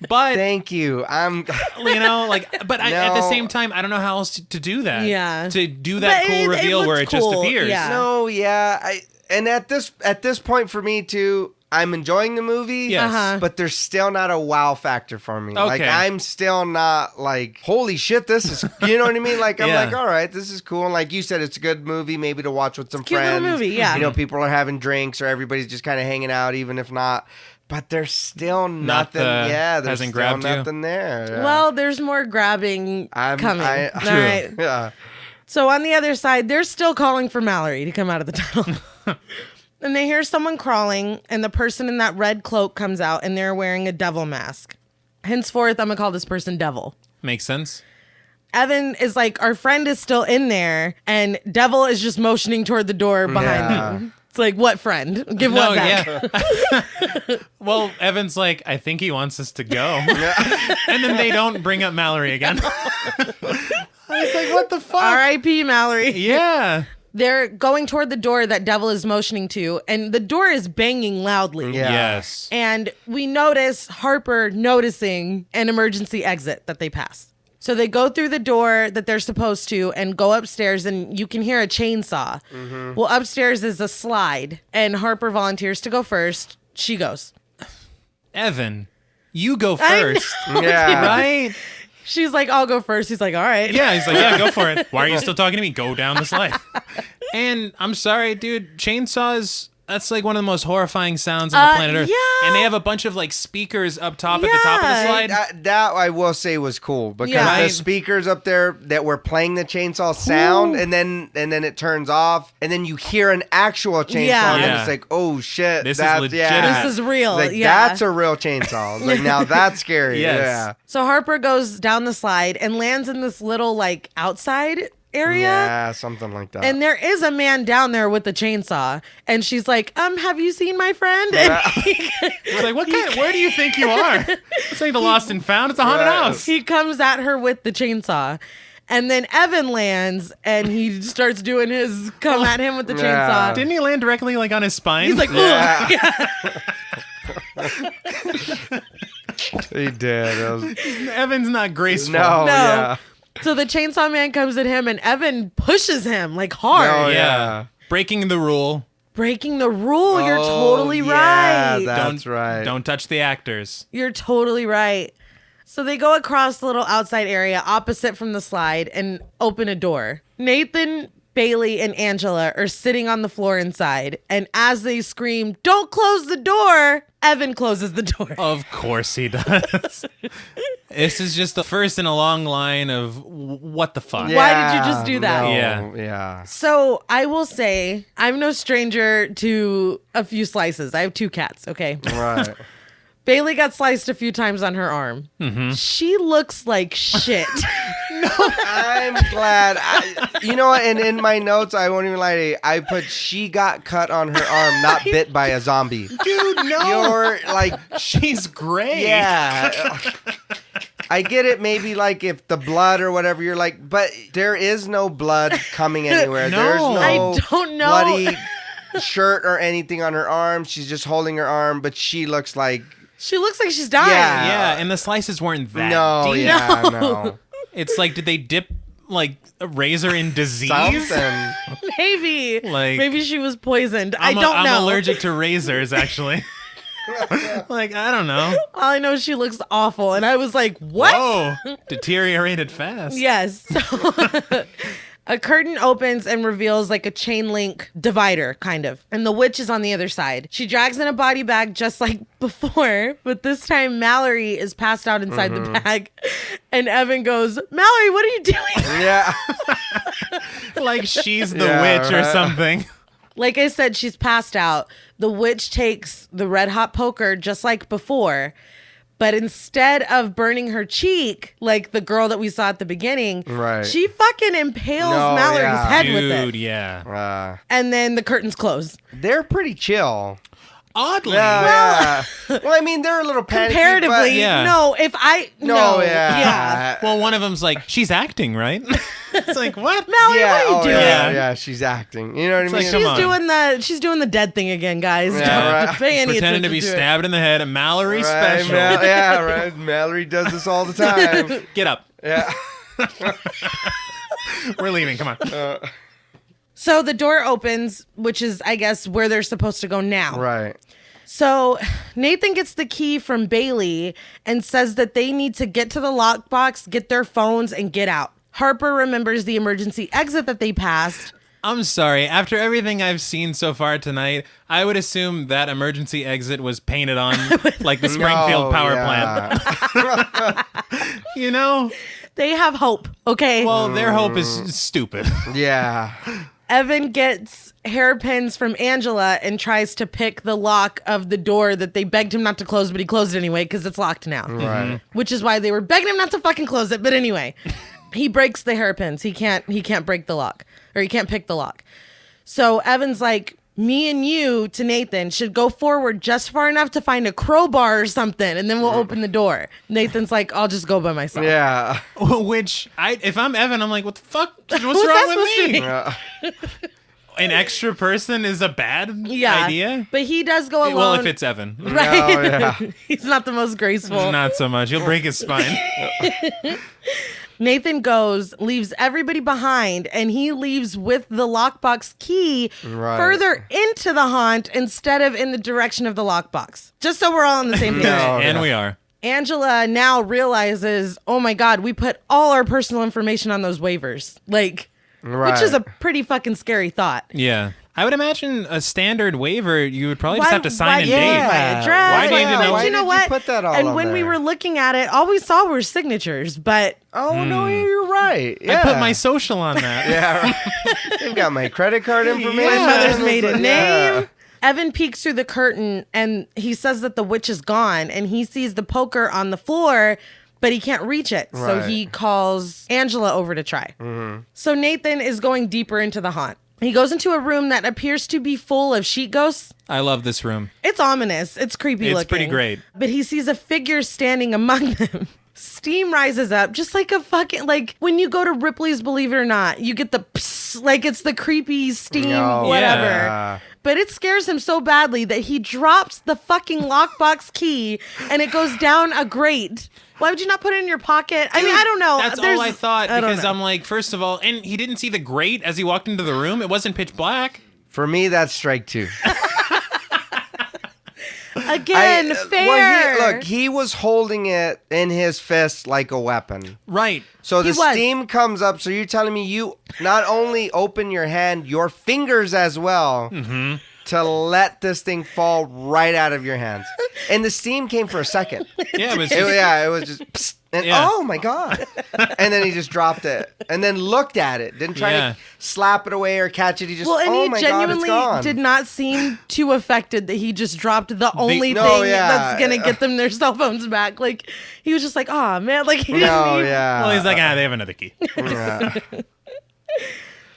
But Thank you. you know, like, but at the No. same time, I don't know how else to do that. Yeah. To do that But cool it reveal where it looks just cool, appears. yeah. No, yeah. And at this point for me too, I'm enjoying the movie. Yes. Uh-huh. But there's still not a wow factor for me. Like Okay. I'm still not like, holy shit, this is, you know what I mean? Like I'm Yeah. like, all right, this is cool. And like you said, it's a good movie maybe to watch with some Cute little friends. movie, yeah. You know, people are having drinks or everybody's just kind of hanging out, even if not. But there's still nothing. Yeah, there's hasn't still grabbed you? nothing there. Yeah. Well, there's more grabbing coming. All right. Yeah. So on the other side, they're still calling for Mallory to come out of the tunnel. And they hear someone crawling, and the person in that red cloak comes out, and they're wearing a devil mask. Henceforth, I'm going to call this person Devil. Makes sense. Evan is like, our friend is still in there, and Devil is just motioning toward the door behind Yeah. him. It's like, what friend? Give what back? Yeah. Well, Evan's like, I think he wants us to go. And then they don't bring up Mallory again. I was like, what the fuck? R.I.P. Mallory. Yeah. They're going toward the door that Devil is motioning to, and the door is banging loudly. Yeah. Yes. And we notice Harper noticing an emergency exit that they pass. So they go through the door that they're supposed to and go upstairs, and you can hear a chainsaw. Mm-hmm. Well, upstairs is a slide, and Harper volunteers to go first. She goes. Evan, you go I know. first. Yeah. Right? She's like, I'll go first. He's like, all right. Yeah, he's like, yeah, go for it. Why are you still talking to me? Go down the slide. And I'm sorry, dude, chainsaws, that's like one of the most horrifying sounds on the planet Earth. yeah. And they have a bunch of like speakers up top at the top of the Yeah. slide. That I will say was cool because Yeah. the speakers up there that were playing the chainsaw sound, and then it turns off, and then you hear an actual chainsaw, Yeah. and Yeah. it's like, oh shit, This is that's legitimate. This is real. Like yeah. that's a real chainsaw. I was like now that's scary. Yes. Yeah. So Harper goes down the slide and lands in this little like outside area. Yeah, something like that. And there is a man down there with the chainsaw. And she's like, have you seen my friend? And It's like, where do you think you are? It's like the Lost and Found. It's a haunted Right. house. he comes at her with the chainsaw. And then Evan lands and he starts doing his come at him with the Yeah. chainsaw. Didn't he land directly like on his spine? He's like, ugh. He did. It was- Evan's not graceful. no, No. yeah. So the chainsaw man comes at him and Evan pushes him like hard. No, Yeah. yeah. Breaking the rule. Breaking the rule. You're Oh, totally yeah, right. That's right. Don't touch the actors. You're totally right. So they go across the little outside area opposite from the slide and open a door. Nathan, Bailey, and Angela are sitting on the floor inside. And as they scream, "Don't close the door!" Evan closes the door. Of course he does. This is just the first in a long line of what the fuck. Yeah. Why did you just do that? No, Yeah. Yeah. So I will say, I'm no stranger to a few slices. I have 2 cats, okay? Right. Bailey got sliced a few times on her arm. She looks like shit. No. I'm glad. You know what? And in my notes, I won't even lie to you. I put she got cut on her arm, not bit by a zombie. Dude, no. You're like, She's great. yeah. I get it. Maybe like if the blood or whatever, you're like, but there is no blood coming anywhere. No. There's no I don't know. bloody shirt or anything on her arm. She's just holding her arm, but she looks like. She looks like she's dying. Yeah. Yeah, and the slices weren't that No, deep. yeah, No. no. It's like, did they dip like a razor in disease? Something. Maybe. Like- Maybe she was poisoned. I don't know. I'm allergic to razors, actually. Like, I don't know. All I know is she looks awful. And I was like, what? Whoa, deteriorated fast. Yes. So a curtain opens and reveals like a chain link divider, kind of. And the witch is on the other side. She drags in a body bag just like before, but this time Mallory is passed out inside the bag. And Evan goes, Mallory, what are you doing? Yeah. Like she's the Yeah, witch or right. something. Like I said, she's passed out. The witch takes the red hot poker just like before. But instead of burning her cheek, like the girl that we saw at the beginning, Right. she fucking impales No, Mallory's yeah. head with Dude, it. yeah. And then the curtains close. They're pretty chill. Oddly. Yeah. Well, I mean, they're a little panicky, Comparatively, but Yeah. no, if I... no, yeah. yeah. Well, one of them's like, she's acting, right? It's like, what? Mallory, Yeah, what are you oh, doing? yeah, Yeah. yeah, she's acting. You know what I It's mean? like, come on. She's doing the dead thing again, guys. Yeah, Don't right. pay any Pretending attention to be it. stabbed in the head. A Mallory Right, special. yeah, right. Mallory does this all the time. Get up. Yeah. We're leaving. Come on. So the door opens, which is, I guess, where they're supposed to go now. Right. So Nathan gets the key from Bailey and says that they need to get to the lockbox, get their phones, and get out. Harper remembers the emergency exit that they passed. I'm sorry. After everything I've seen so far tonight, I would assume that emergency exit was painted on like the Springfield No, power yeah. plant. You know? They have hope, okay? Well, their hope is stupid. Yeah. Evan gets hairpins from Angela and tries to pick the lock of the door that they begged him not to close, but he closed it anyway because it's locked now. Right. Which is why they were begging him not to fucking close it. But anyway, he breaks the hairpins. He can't break the lock, or he can't pick the lock. So Evan's like, me and you, to Nathan, should go forward just far enough to find a crowbar or something, and then we'll open the door. Nathan's like, I'll just go by myself. Yeah. Which, if I'm Evan, I'm like, what the fuck? What's What's that wrong with supposed to me? be? Yeah. An extra person is a bad Yeah. idea? But he does go alone. Well, if it's Evan. right. Oh, yeah. He's not the most graceful. Not so much. He'll break his spine. Nathan goes, leaves everybody behind, and he leaves with the lockbox key Right. further into the haunt instead of in the direction of the lockbox. Just so we're all on the same page. No. And yeah. we are. Angela now realizes, oh my God, we put all our personal information on those waivers. Like, Right. which is a pretty fucking scary thought. Yeah. I would imagine a standard waiver, you would probably just have to sign why and do you need date. my Yeah. address? Why do you need to know- But Why you know did you what? put that all and on when we there? were looking at it, all we saw were signatures. But Oh, no, you're right. Yeah. I put my social on that. Yeah. Right. They've got my credit card information. my mother's maiden Yeah. name. Evan peeks through the curtain and he says that the witch is gone, and he sees the poker on the floor, but he can't reach it. So Right. he calls Angela over to try. So Nathan is going deeper into the haunt. He goes into a room that appears to be full of sheet ghosts. I love this room. It's ominous. It's creepy It's looking. pretty great. But he sees a figure standing among them. Steam rises up, just like a fucking, like when you go to Ripley's Believe It or Not, you get the psst, like it's the creepy steam, Oh, whatever. yeah. But it scares him so badly that he drops the fucking lockbox key and it goes down a grate. Why would you not put it in your pocket? I mean, I don't know. That's There's- all I thought I don't because know. I'm like, first of all, and he didn't see the grate as he walked into the room. It wasn't pitch black. For me, that's strike two. Again, fair. Well, he was holding it in his fist like a weapon. Right. So the He was. steam comes up. So you're telling me you not only open your hand, your fingers as well, to let this thing fall right out of your hands. And the steam came for a second. Yeah, it was. It was just. Psst. And Yeah. oh my God. And then he just dropped it and then looked at it. Didn't try to slap it away or catch it. He just, Well, and oh he my God, it's genuinely gone. did not seem too affected that he just dropped the only No, thing yeah. that's going to get them their cell phones back. Like, he was just like, oh, man. Like, he didn't No, even- yeah. Well, he's like, they have another key. Yeah.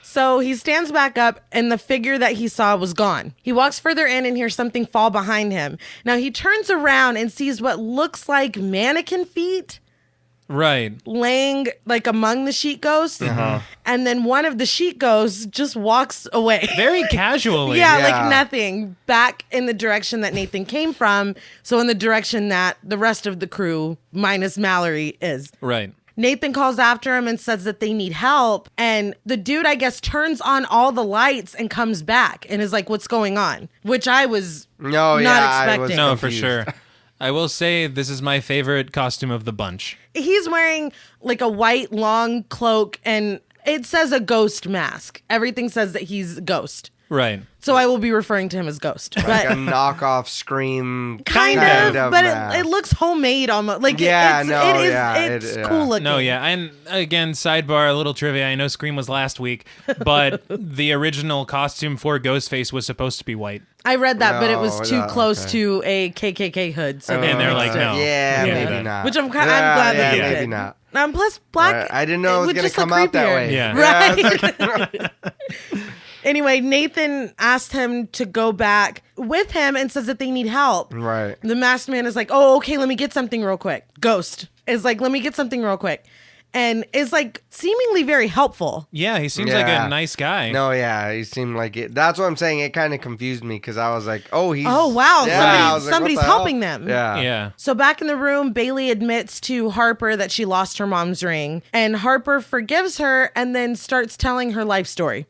So he stands back up and the figure that he saw was gone. He walks further in and hears something fall behind him. Now he turns around and sees what looks like mannequin feet Right. laying like among the sheet ghosts. And then one of the sheet ghosts just walks away. Very casually. Yeah, Yeah. like nothing. Back in the direction that Nathan came from. So in the direction that the rest of the crew, minus Mallory, is. Right. Nathan calls after him and says that they need help. And the dude, I guess, turns on all the lights and comes back and is like, what's going on? Which I was No, not yeah, I was expecting. No, for confused. sure. I will say this is my favorite costume of the bunch. He's wearing like a white long cloak and it says a ghost mask. Everything says that he's Ghost. Right. So I will be referring to him as Ghost. Like But a knockoff Scream kind of, but mask. it looks homemade almost. Like Yeah, it's, no, it is, yeah, it's yeah. cool looking. No, yeah. And again, sidebar, a little trivia. I know Scream was last week, but the original costume for Ghostface was supposed to be white. I read that, but it was No, too no, close okay. to a KKK hood. So And they're like, mixed it. no. Yeah, Yeah. maybe not. Which I'm glad that they maybe did. not. Plus, black. I didn't know it was would going to just look come out that creepier. way. Yeah. Right. Anyway, Nathan asked him to go back with him and says that they need help. Right. The masked man is like, oh, okay, let me get something real quick. Ghost is like, let me get something real quick. And is like seemingly very helpful. Yeah, he seems like Yeah. a nice guy. No, yeah, he seemed like it. That's what I'm saying. It kind of confused me because I was like, oh, he's. Oh, wow. Yeah, I was like, Somebody's what the hell? helping them. Yeah. Yeah. So back in the room, Bailey admits to Harper that she lost her mom's ring. And Harper forgives her and then starts telling her life story.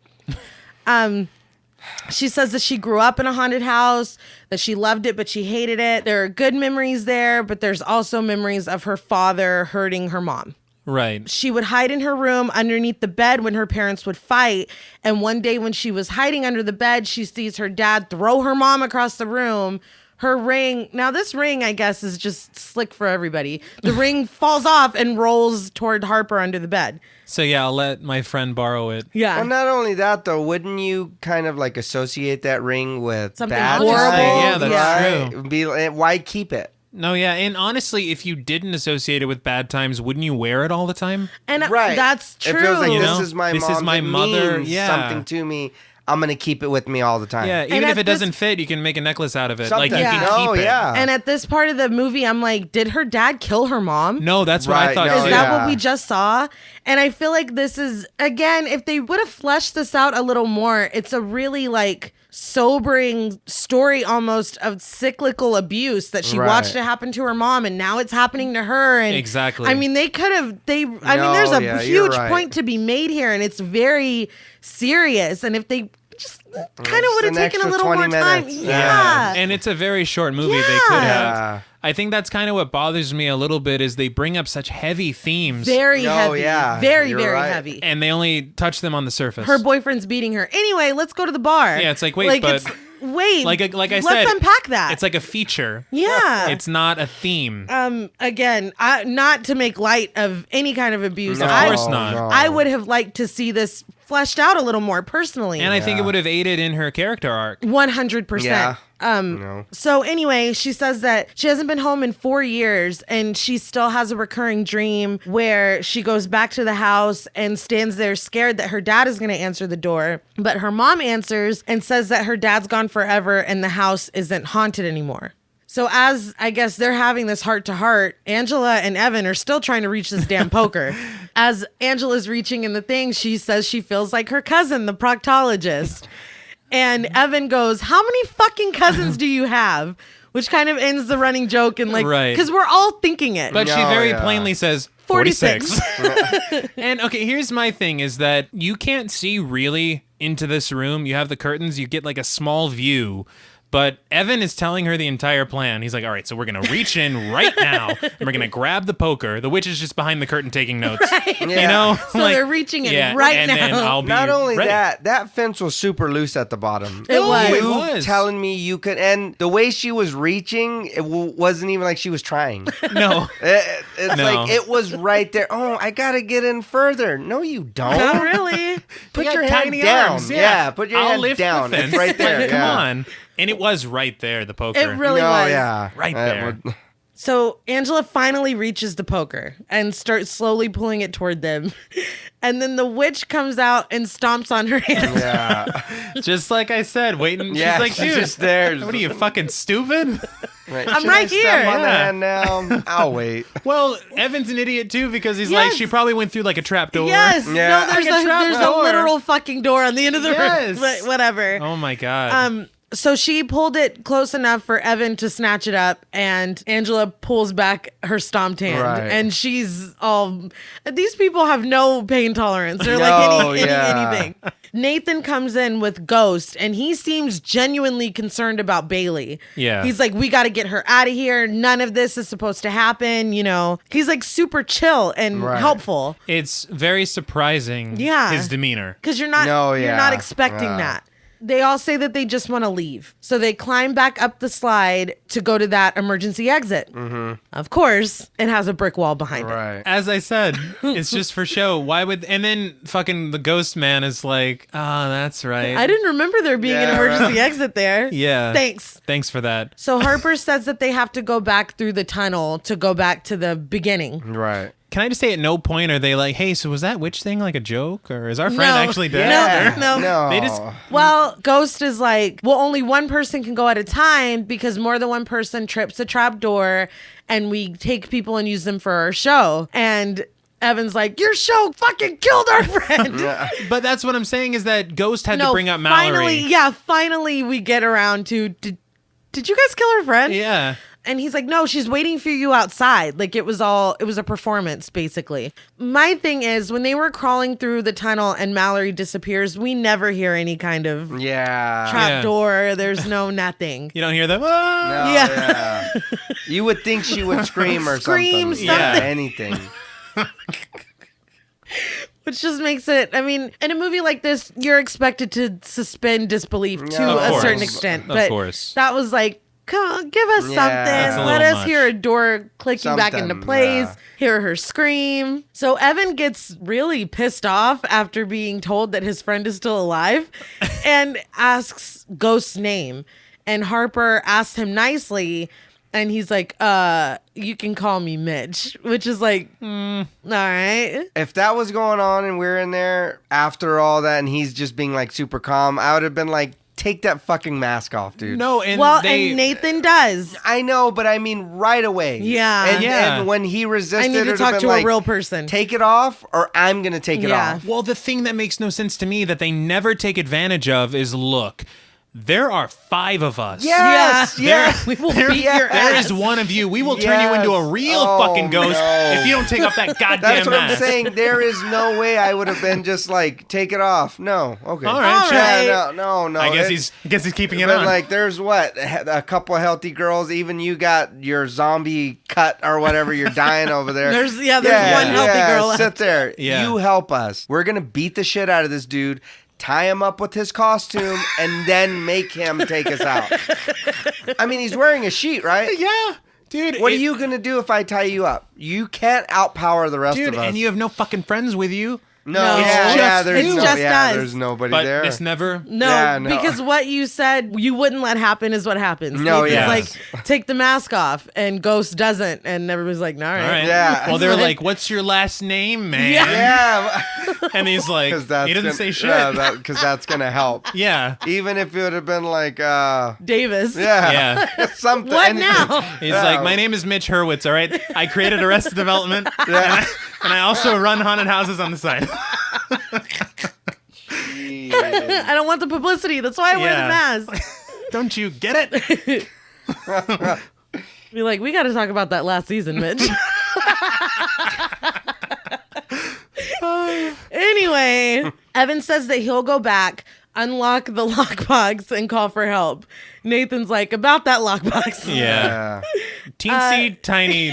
She says that she grew up in a haunted house, that she loved it, but she hated it. There are good memories there, but there's also memories of her father hurting her mom. Right. She would hide in her room underneath the bed when her parents would fight. And one day when she was hiding under the bed, she sees her dad throw her mom across the room. Her ring, now this ring, I guess, is just slick for everybody. The ring falls off and rolls toward Harper under the bed. So yeah, I'll let my friend borrow it. Yeah. Well, not only that though, wouldn't you kind of like associate that ring with Something bad horrible? times, Yeah, that's right? Be, why keep it? No, yeah, and honestly, if you didn't associate it with bad times, wouldn't you wear it all the time? And Right. that's true. It feels like You know? this is my This is mom's. my It mother, means yeah. something to me. I'm gonna keep it with me all the time. Yeah, even at if it this- doesn't fit, you can make a necklace out of it. Something. Like you Yeah. can keep No, it. yeah. And at this part of the movie, I'm like, did her dad kill her mom? No, that's what I Right, thought. no, Is too. that yeah. what we just saw? And I feel like this is, again, if they would have fleshed this out a little more, it's a really like sobering story almost of cyclical abuse that she Right. watched it happen to her mom and now it's happening to her. And Exactly. I mean, they could have, I mean, No, there's a yeah, you're huge right. point to be made here and it's very serious. And if they just kind of would have an taken a extra little more 20 time. minutes. Yeah. And it's a very short movie. They could Yeah. have. Yeah. I think that's kind of what bothers me a little bit is they bring up such heavy themes Very No, heavy. yeah, Very, you're very right. heavy. and they only touch them on the surface. Her boyfriend's beating her. Anyway, let's go to the bar. Yeah, it's like, wait, but- it's, wait. like I let's said, unpack that. It's like a feature. yeah. It's not a theme. Again, not to make light of any kind of abuse. Of I, course not. no. I would have liked to see this fleshed out a little more personally. And I think it Yeah. would have aided in her character arc. 100%. Yeah. Um, So anyway, she says that she hasn't been home in 4 years and she still has a recurring dream where she goes back to the house and stands there scared that her dad is going to answer the door. But her mom answers and says that her dad's gone forever and the house isn't haunted anymore. So as I guess they're having this heart to heart, Angela and Evan are still trying to reach this damn poker. As Angela's reaching in the thing, she says she feels like her cousin, the proctologist. And Evan goes, how many fucking cousins do you have? Which kind of ends the running joke and like, Right. because we're all thinking it. But she No, very yeah. plainly says 46. 46. And okay, here's my thing is that you can't see really into this room. You have the curtains, you get like a small view, But Evan is telling her the entire plan. He's like, all right, so we're going to reach in right now, and we're going to grab the poker. The witch is just behind the curtain taking notes. Right. You know? So they're reaching in right and now. Then I'll be Not only ready. that fence was super loose at the bottom. It was. It You was. telling me you could, and the way she was reaching, it wasn't even like she was trying. No. It's No. like it was right there. Oh, I gotta get in further. No, you don't. Not really. Put You your got hand tiny down. arms, Yeah, put your I'll hand lift down. The fence. It's right there. Like, come yeah. on. And it was right there, the poker. It really No, was. yeah. Right there. So Angela finally reaches the poker and starts slowly pulling it toward them. And then the witch comes out and stomps on her hand. Yeah. Just like I said, waiting. Yeah, she's like, she's dude, just there. what are you, fucking stupid? Right. I'm Should right I step here. on the Yeah. hand now? I'll wait. Well, Evan's an idiot too because he's Yes. like, she probably went through like a trap door. Yes. Yeah. No, there's Like a trap there's a door. literal fucking door on the end of the Yes. room. But whatever. Oh my God. So she pulled it close enough for Evan to snatch it up, and Angela pulls back her stomped hand, Right. and she's all. These people have no pain tolerance. They're No, like yeah. anything. Nathan comes in with Ghost, and he seems genuinely concerned about Bailey. Yeah. He's like, we got to get her out of here. None of this is supposed to happen. You know, he's like super chill and Right. helpful It's very surprising. Yeah. His demeanor. because you're not No, you're yeah. not expecting Yeah. that. They all say that they just want to leave. So they climb back up the slide to go to that emergency exit. Mm-hmm. Of course, it has a brick wall behind it. Right. As I said, it's just for show. Why would? And then fucking the ghost man is like, oh, that's right. I didn't remember there being an Yeah, emergency exit there. Yeah. Thanks. Thanks for that. So Harper says that they have to go back through the tunnel to go back to the beginning. Right. Can I just say at no point are they like, hey, so was that witch thing like a joke? Or is our friend No. actually dead? Yeah. Or- No. No. They just- Well, Ghost is like, well, only one person can go at a time because more than one person trips a trap door and we take people and use them for our show. And Evan's like, your show fucking killed our friend. But that's what I'm saying is that Ghost had to bring up Mallory. Finally we get around to, did you guys kill her friend? Yeah. And he's like, no, she's waiting for you outside. Like it was a performance, basically. My thing is, when they were crawling through the tunnel and Mallory disappears, we never hear any kind of Yeah. trap Yeah. door. There's no nothing. You don't hear them? Ah! No, Yeah. yeah. You would think she would scream or Scream, something. something. Yeah. Anything. Which just makes it, I mean, in a movie like this, you're expected to suspend disbelief to Of a course. certain extent. Of But course. that was like, come on, give us Yeah. That's something. a Let little us hear a door clicking back into Something, place, yeah. hear her scream. So Evan gets really pissed off after being told that his friend is still alive and asks Ghost's name. And Harper asks him nicely. And he's like, you can call me Mitch, which is like, all right. If that was going on and we're in there after all that and he's just being like super calm, I would have been like, take that fucking mask off, dude. No, and Well, they, and Nathan does. I know, but I mean right away. Yeah. And, Yeah. and when he resisted, I need to it would have talk been to like, a real person. Take it off or I'm going to take it Yeah. off. Well, the thing that makes no sense to me that they never take advantage of is look, there are 5 of us. Yes. Yeah. Yeah. We will There, beat your there ass. is one of you. We will turn you into a Yes. real Oh, fucking ghost no. if you don't take off that goddamn That's what I'm mask. saying. There is no way I would have been just like, take it off. No. Okay. All right, All sure. right. Yeah, no. I guess It's- he's keeping it But on. like, there's what a couple of healthy girls. Even you got your zombie cut or whatever. You're dying over there. There's one healthy girl left. Sit there. Yeah. You help us. We're gonna beat the shit out of this dude. Tie him up with his costume and then make him take us out. I mean, he's wearing a sheet, right? yeah, dude. What are you gonna do if I tie you up? You can't outpower the rest dude? of us. And you have no fucking friends with you. no, No, yeah, it's there's no, just yeah, us. there's nobody But there. it's never. No, Yeah, no. because what you said you wouldn't let happen is what happens. No, Nathan's yes. like, take the mask off, and Ghost doesn't, and everybody's like, all right. All right. Yeah. Well, they're Like- like, "What's your last name, man?" Yeah, And he's like, because that's he doesn't gonna, say shit. Yeah, because that's gonna help. Yeah. Even if it would have been like, Davis. yeah, Yeah. something. What now? He's Yeah. like, my name is Mitch Hurwitz, all right? I created Arrested Development, and I also run haunted houses on the side. I don't want the publicity. That's why I wear the Yeah. mask. Don't you get it? Be like, we got to talk about that last season, Mitch. Anyway, Evan says that he'll go back unlock the lockbox and call for help. Nathan's like, about that lockbox. Yeah. Teensy tiny.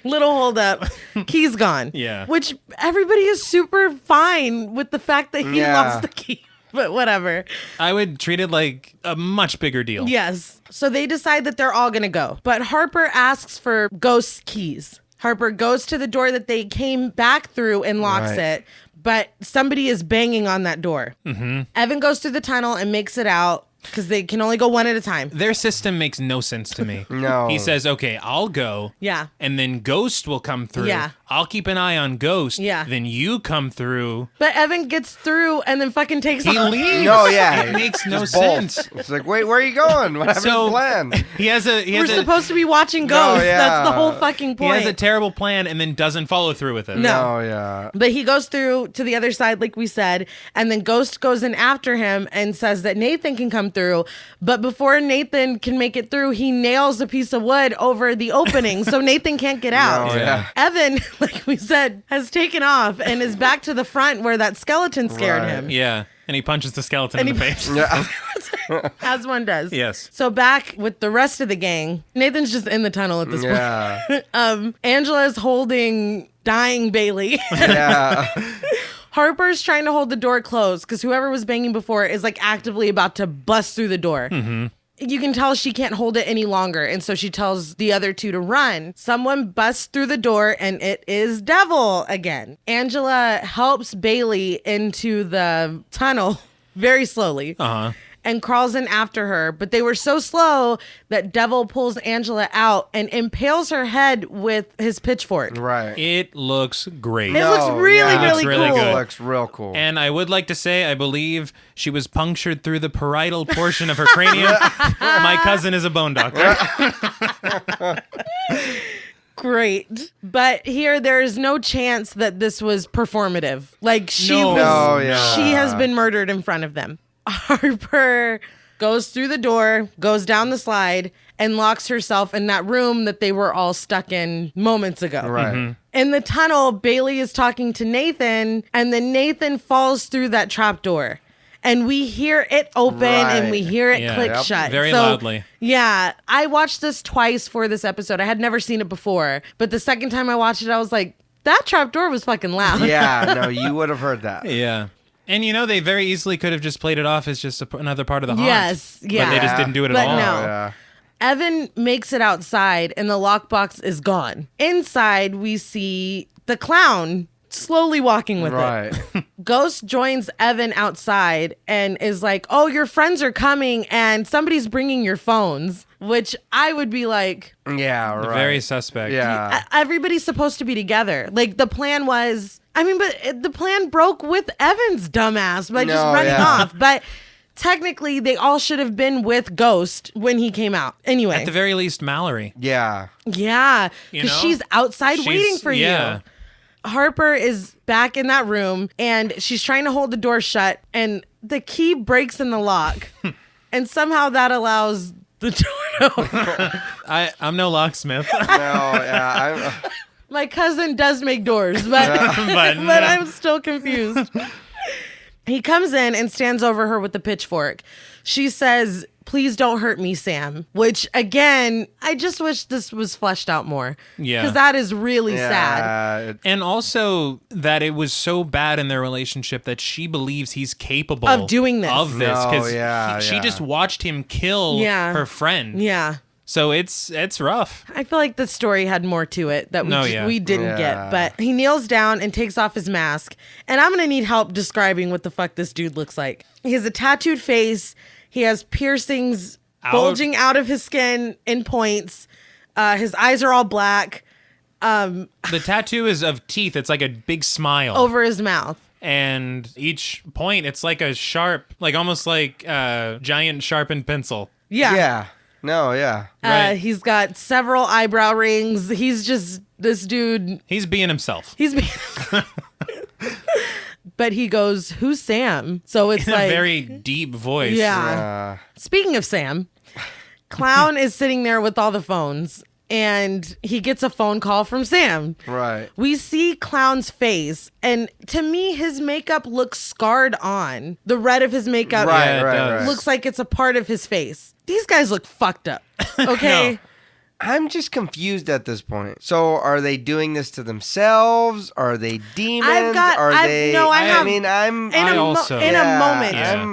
Little hold up. Key's gone. Yeah. Which everybody is super fine with the fact that he lost the key. But whatever. I would treat it like a much bigger deal. Yes. So they decide that they're all going to go. But Harper asks for Ghost's keys. Harper goes to the door that they came back through and locks it. But somebody is banging on that door. Mm-hmm. Evan goes through the tunnel and makes it out because they can only go one at a time. Their system makes no sense to me. No. He says, okay, I'll go. Yeah. And then Ghost will come through. Yeah. I'll keep an eye on Ghost. Yeah. Then you come through. But Evan gets through and then fucking takes He off. leaves. No, yeah. It makes no Just bolts. sense. It's like, wait, where are you going? What happened to the plan? He has a We're supposed to be watching Ghost. yeah. That's the whole fucking he point. has a terrible plan and then doesn't follow through with it. No. Oh, yeah. But he goes through to the other side, like we said, and then Ghost goes in after him and says that Nathan can come through. But before Nathan can make it through, he nails a piece of wood over the opening, so Nathan can't get out. Oh, yeah. Evan, like we said, has taken off and is back to the front where that skeleton scared Right. him. Yeah. And he punches the skeleton And in the he- face. Yeah. As one does. Yes. So back with the rest of the gang, Nathan's just in the tunnel at this Yeah. point. Angela's holding dying Bailey. Yeah. Harper's trying to hold the door closed because whoever was banging before is like actively about to bust through the door. Mm-hmm. You can tell she can't hold it any longer. And so she tells the other two to run. Someone busts through the door and it is Devil again. Angela helps Bailey into the tunnel very slowly. And crawls in after her, but they were so slow that Devil pulls Angela out and impales her head with his pitchfork. Right. It looks great. It looks really, yeah. really Looks really cool. good. Looks real cool. And I would like to say, I believe she was punctured through the parietal portion of her cranium. My cousin is a bone doctor. Great. But here there is no chance that this was performative. Like she No. was No, yeah. she has been murdered in front of them. Harper goes through the door, goes down the slide, and locks herself in that room that they were all stuck in moments ago. Right. Mm-hmm. In the tunnel, Bailey is talking to Nathan, and then Nathan falls through that trapdoor. And we hear it open and we hear it Yeah. click Yep. shut. Very loudly. Yeah. I watched this twice for this episode. I had never seen it before. But the second time I watched it, I was like, that trapdoor was fucking loud. Yeah. No, you would have heard that. Yeah. And they very easily could have just played it off as just another part of the haunt. Yes. Yeah. But they just didn't do it at But all. no. Oh, yeah. Evan makes it outside and the lockbox is gone. Inside, we see the clown slowly walking with Right. it. Ghost joins Evan outside and is like, oh, your friends are coming and somebody's bringing your phones, which I would be like, Yeah. Right. Very suspect. Yeah. everybody's supposed to be together. Like the plan was, but the plan broke with Evan's dumbass by just No, running yeah. off. But technically, they all should have been with Ghost when he came out. Anyway. At the very least, Mallory. Yeah. Yeah, You because know? she's outside She's- waiting for yeah. you. Harper is back in that room and she's trying to hold the door shut and the key breaks in the lock. And somehow that allows the door to open. I'm no locksmith. No. Yeah. My cousin does make doors, but, But but I'm still confused. He comes in and stands over her with the pitchfork. She says, please don't hurt me, Sam. Which, again, I just wish this was fleshed out more. Yeah. Because that is really sad. Yeah. And also that it was so bad in their relationship that she believes he's capable Of doing this. Of this. No, 'Cause yeah, she yeah. just watched him kill Yeah. her friend. Yeah. So it's rough. I feel like the story had more to it that we didn't Yeah. get. But he kneels down and takes off his mask. And I'm going to need help describing what the fuck this dude looks like. He has a tattooed face. He has piercings bulging out of his skin in points. His eyes are all black The tattoo is of teeth. It's like a big smile. over his mouth. And each point, it's like a sharp, like almost like a giant sharpened pencil. Yeah. Yeah. No. Yeah. Right. He's got several eyebrow rings. He's just this dude. He's being himself. He's but he goes, who's Sam? So it's In like a very deep voice. yeah. Uh, Speaking of Sam, Clown is sitting there with all the phones and he gets a phone call from Sam. Right. We see Clown's face, and to me, his makeup looks scarred on. The red of his makeup Right. looks like it's a part of his face. These guys look fucked up. Okay. No. I'm just confused at this point. So are they doing this to themselves? Are they demons? I'm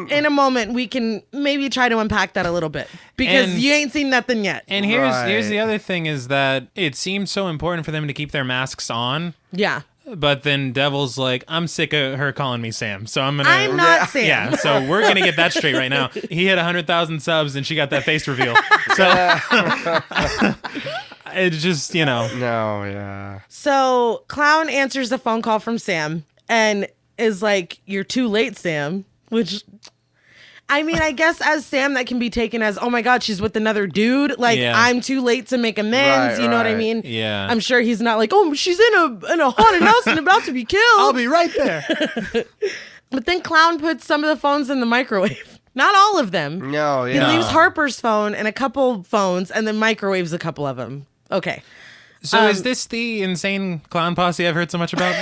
in a moment we can maybe try to unpack that a little bit because you ain't seen nothing yet. And here's the other thing is that it seems so important for them to keep their masks on. Yeah. But then Devil's like, I'm sick of her calling me Sam, so I'm not Sam. Yeah, so we're gonna get that straight right now. He hit 100,000 subs, and she got that face reveal. So it's just, No, yeah. So Clown answers the phone call from Sam and is like, "You're too late, Sam." Which, I mean, I guess as Sam, that can be taken as, "Oh my God, she's with another dude." Like, I'm too late to make amends. Right, you know what I mean? Yeah. I'm sure he's not like, "Oh, she's in a haunted house and about to be killed." I'll be right there. But then Clown puts some of the phones in the microwave. Not all of them. No, He yeah. leaves Harper's phone and a couple phones and then microwaves a couple of them. Okay. So is this the insane clown posse I've heard so much about?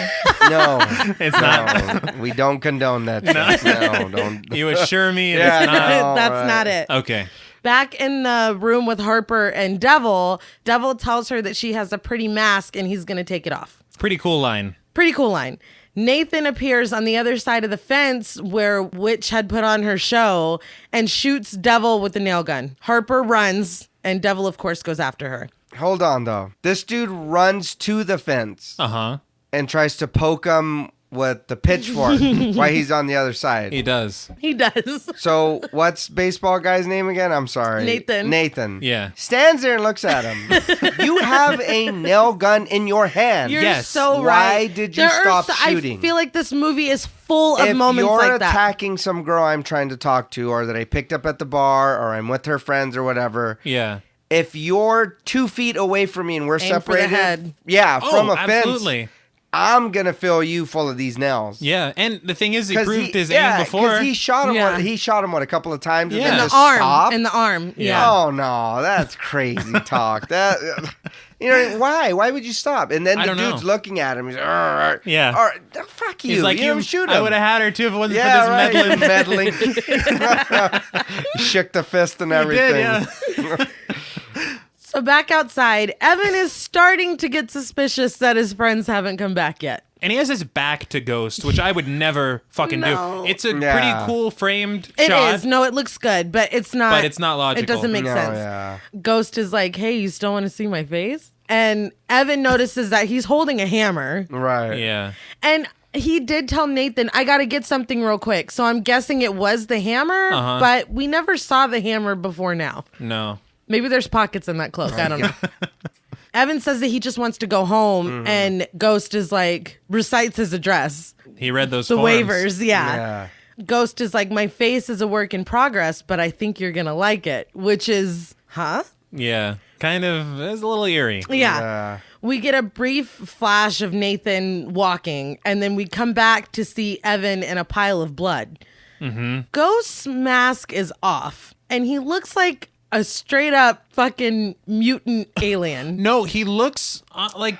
No. It's not. No, we don't condone that. No, don't. You assure me it's Yeah, not. no. That's not it. Okay. Back in the room with Harper and Devil tells her that she has a pretty mask and he's going to take it off. Pretty cool line. Pretty cool line. Nathan appears on the other side of the fence where Witch had put on her show and shoots Devil with a nail gun. Harper runs and Devil, of course, goes after her. Hold on, though. This dude runs to the fence Uh-huh. and tries to poke him with the pitchfork while he's on the other side. He does. He does. So what's baseball guy's name again? I'm sorry. Nathan. Yeah. Stands there and looks at him. You have a nail gun in your hand. You're Yes. so Why right. did you stop shooting? I feel like this movie is full of If moments you're like that. attacking some girl I'm trying to talk to or that I picked up at the bar or I'm with her friends or whatever, Yeah. if you're 2 feet away from me and we're Aim for the separated, head. yeah, from a fence, absolutely. I'm gonna fill you full of these nails. Yeah, and the thing is, he 'Cause proved his aim before. because he shot him. Yeah. He shot him a couple of times. And Yeah. then in the just arm. stopped. In the arm. Yeah. Oh no, that's crazy talk. That why? Why would you stop? And then I the don't know. dude's looking at him. He's "Arr, Yeah. arr, fuck you. He's like, you shoot him. I would have had her too if it wasn't Yeah, for this right. meddling. Meddling. Shook the fist and He everything. did, yeah. So back outside, Evan is starting to get suspicious that his friends haven't come back yet. And he has his back to Ghost, which I would never fucking No. do. It's a Yeah. pretty cool framed It shot. is. No, it looks good, but it's not. But it's not logical. It doesn't make No, sense. yeah. Ghost is like, "Hey, you still want to see my face?" And Evan notices that he's holding a hammer. Right. Yeah. And he did tell Nathan, "I got to get something real quick." So I'm guessing it was the hammer, Uh-huh. but we never saw the hammer before now. No. Maybe there's pockets in that cloak. I don't know. Evan says that he just wants to go home, and Ghost is like, recites his address. He read those The forms. waivers, yeah. Yeah. Ghost is like, "My face is a work in progress, but I think you're going to like it," which is, huh? Yeah. Kind of, it's a little eerie. Yeah. We get a brief flash of Nathan walking, and then we come back to see Evan in a pile of blood. Ghost's mask is off, and he looks like a straight up fucking mutant alien. No, he looks like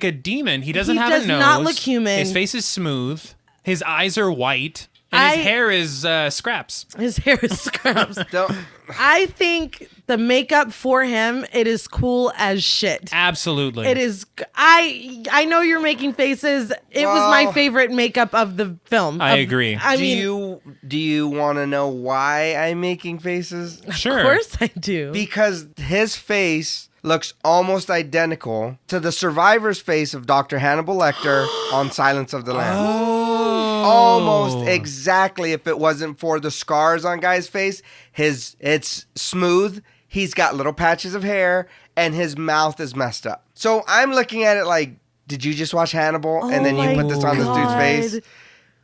a demon. He doesn't He have does a nose. not look human. His face is smooth. His eyes are white. And I- his hair is scraps. His hair is scrubs. Don't, I think the makeup for him, it is cool as shit. Absolutely. It is. I know you're making faces. It was my Well, favorite makeup of the film. I agree. I do mean, you want to know why I'm making faces? Sure. of course I do. Because his face looks almost identical to the survivor's face of Dr. Hannibal Lecter on Silence of the Lambs. Almost exactly. If it wasn't for the scars on guy's face, it's smooth. He's got little patches of hair, and his mouth is messed up. So I'm looking at it like, did you just watch Hannibal? And then Oh you my put this on this dude's God. face?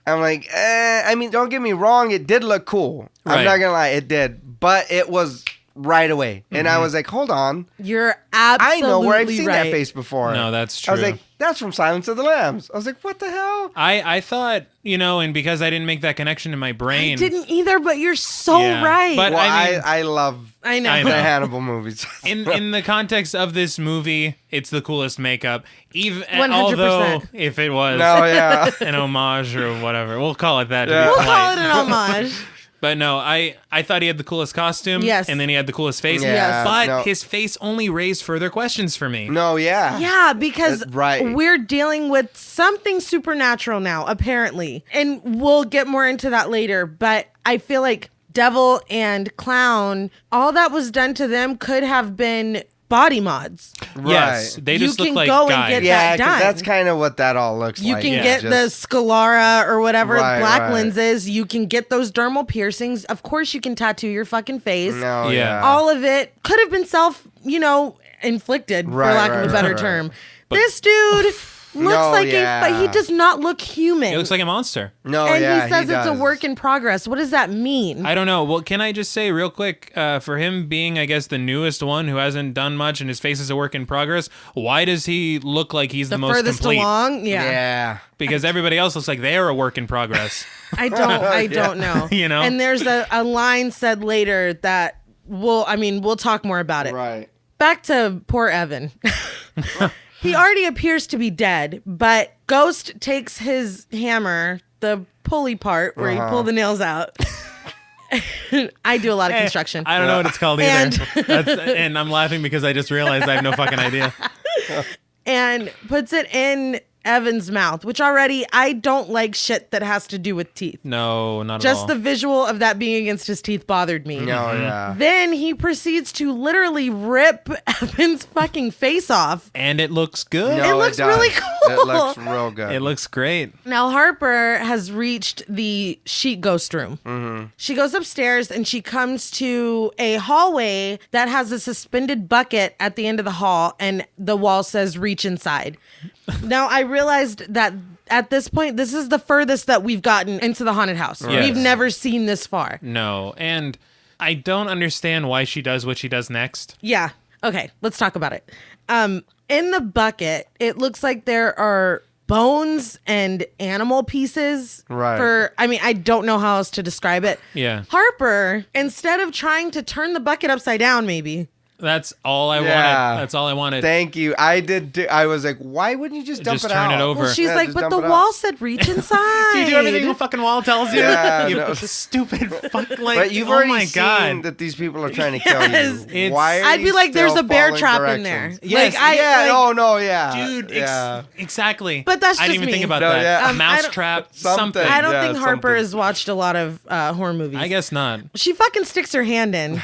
I'm like, I mean, don't get me wrong. It did look cool. I'm Right. not going to lie. It did. But it was right away. And I was like, hold on. You're I absolutely know where I've seen right. that face before. No, that's true. I was like, that's from Silence of the Lambs. I was like, what the hell? I thought, and because I didn't make that connection in my brain. I didn't either, but you're so Yeah, right. but- Well, I mean- I love I know. I the know. Hannibal movies. in the context of this movie, it's the coolest makeup. Even 100%. although if it was No, yeah. an homage or whatever, we'll call it that. To Yeah. be We'll polite. call it an homage. But no, I thought he had the coolest costume. Yes. And then he had the coolest face. Yeah, But no. his face only raised further questions for me. No, yeah. Yeah, because Right. we're dealing with something supernatural now, apparently. And we'll get more into that later. But I feel like devil and clown, all that was done to them could have been body mods. Yes. Right. They just You look can like go and guys. get Yeah, that done. because that's kind of what that all looks You like. can Yeah. get the sclera or whatever Right, black right. lenses. You can get those dermal piercings. Of course, you can tattoo your fucking face. No, Yeah. yeah. All of it could have been inflicted, for Right, lack of right, a better right, term. But- This dude looks No, like yeah. he does not look human. He looks like a monster. No, and yeah, he says it's a does. work in progress. What does that mean? I don't know. Well, can I just say real quick, for him being, I guess, the newest one who hasn't done much and his face is a work in progress, why does he look like he's the, the most furthest complete? along? Yeah. Because everybody else looks like they're a work in progress. I don't know. You know? And there's a line said later that we'll talk more about it. Right. Back to poor Evan. He already appears to be dead, but Ghost takes his hammer, the pulley part where you pull the nails out. I do a lot of construction. I don't know what it's called either. And- and I'm laughing because I just realized I have no fucking idea. And puts it in Evan's mouth, which already I don't like shit that has to do with teeth. No, not at all. Just the visual of that being against his teeth bothered me. No, yeah. Then he proceeds to literally rip Evan's fucking face off. And it looks good. No, looks does. really cool. It looks real good. It looks great. Now Harper has reached the sheet ghost room. Mm-hmm. She goes upstairs and she comes to a hallway that has a suspended bucket at the end of the hall, and the wall says reach inside. Now I realized that at this point, this is the furthest that we've gotten into the haunted house. Yes. We've never seen this far. No. And I don't understand why she does what she does next. Yeah. Okay, let's talk about it. In the bucket, it looks like there are bones and animal pieces. Right. I don't know how else to describe it. Yeah. Harper, instead of trying to turn the bucket upside down, maybe. That's all I Yeah. wanted. That's all I wanted. Thank you. I did. I was like, why wouldn't you just dump Just it turn out? it over. Well, she's Yeah, like, just but dump the it wall out." said reach inside. Do you do everything the fucking wall tells you? Yeah, you no. stupid fuck. Like, But you've oh already my seen God. that these people are trying to kill Yes. you. It's- Why? Are I'd you be like, there's still a bear following trap directions? in there. Yes. Oh no, yeah, Dude, yeah. exactly. But that's I didn't just even me. think about No, that. yeah. A mouse I don't- trap, Something. something. I don't Yeah, think Harper something. has watched a lot of horror movies. I guess not. She fucking sticks her hand in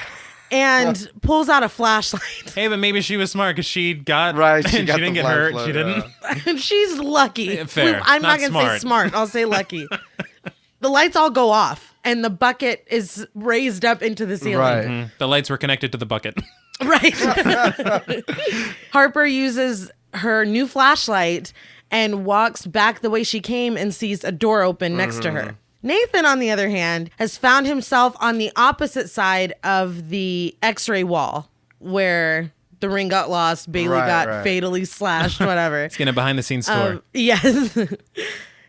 and pulls out a flashlight. Hey, but maybe she was smart because she got Right, she and got she didn't the get hurt. flashlight, She didn't. yeah. And she's lucky. Yeah, fair. I'm not Not going to say smart. I'll say lucky. The lights all go off and the bucket is raised up into the ceiling. Right. Mm, the lights were connected to the bucket. Right. Harper uses her new flashlight and walks back the way she came and sees a door open next to her. Nathan, on the other hand, has found himself on the opposite side of the x-ray wall where the ring got lost, Bailey got fatally slashed, whatever. It's getting a behind the scenes tour. Yes.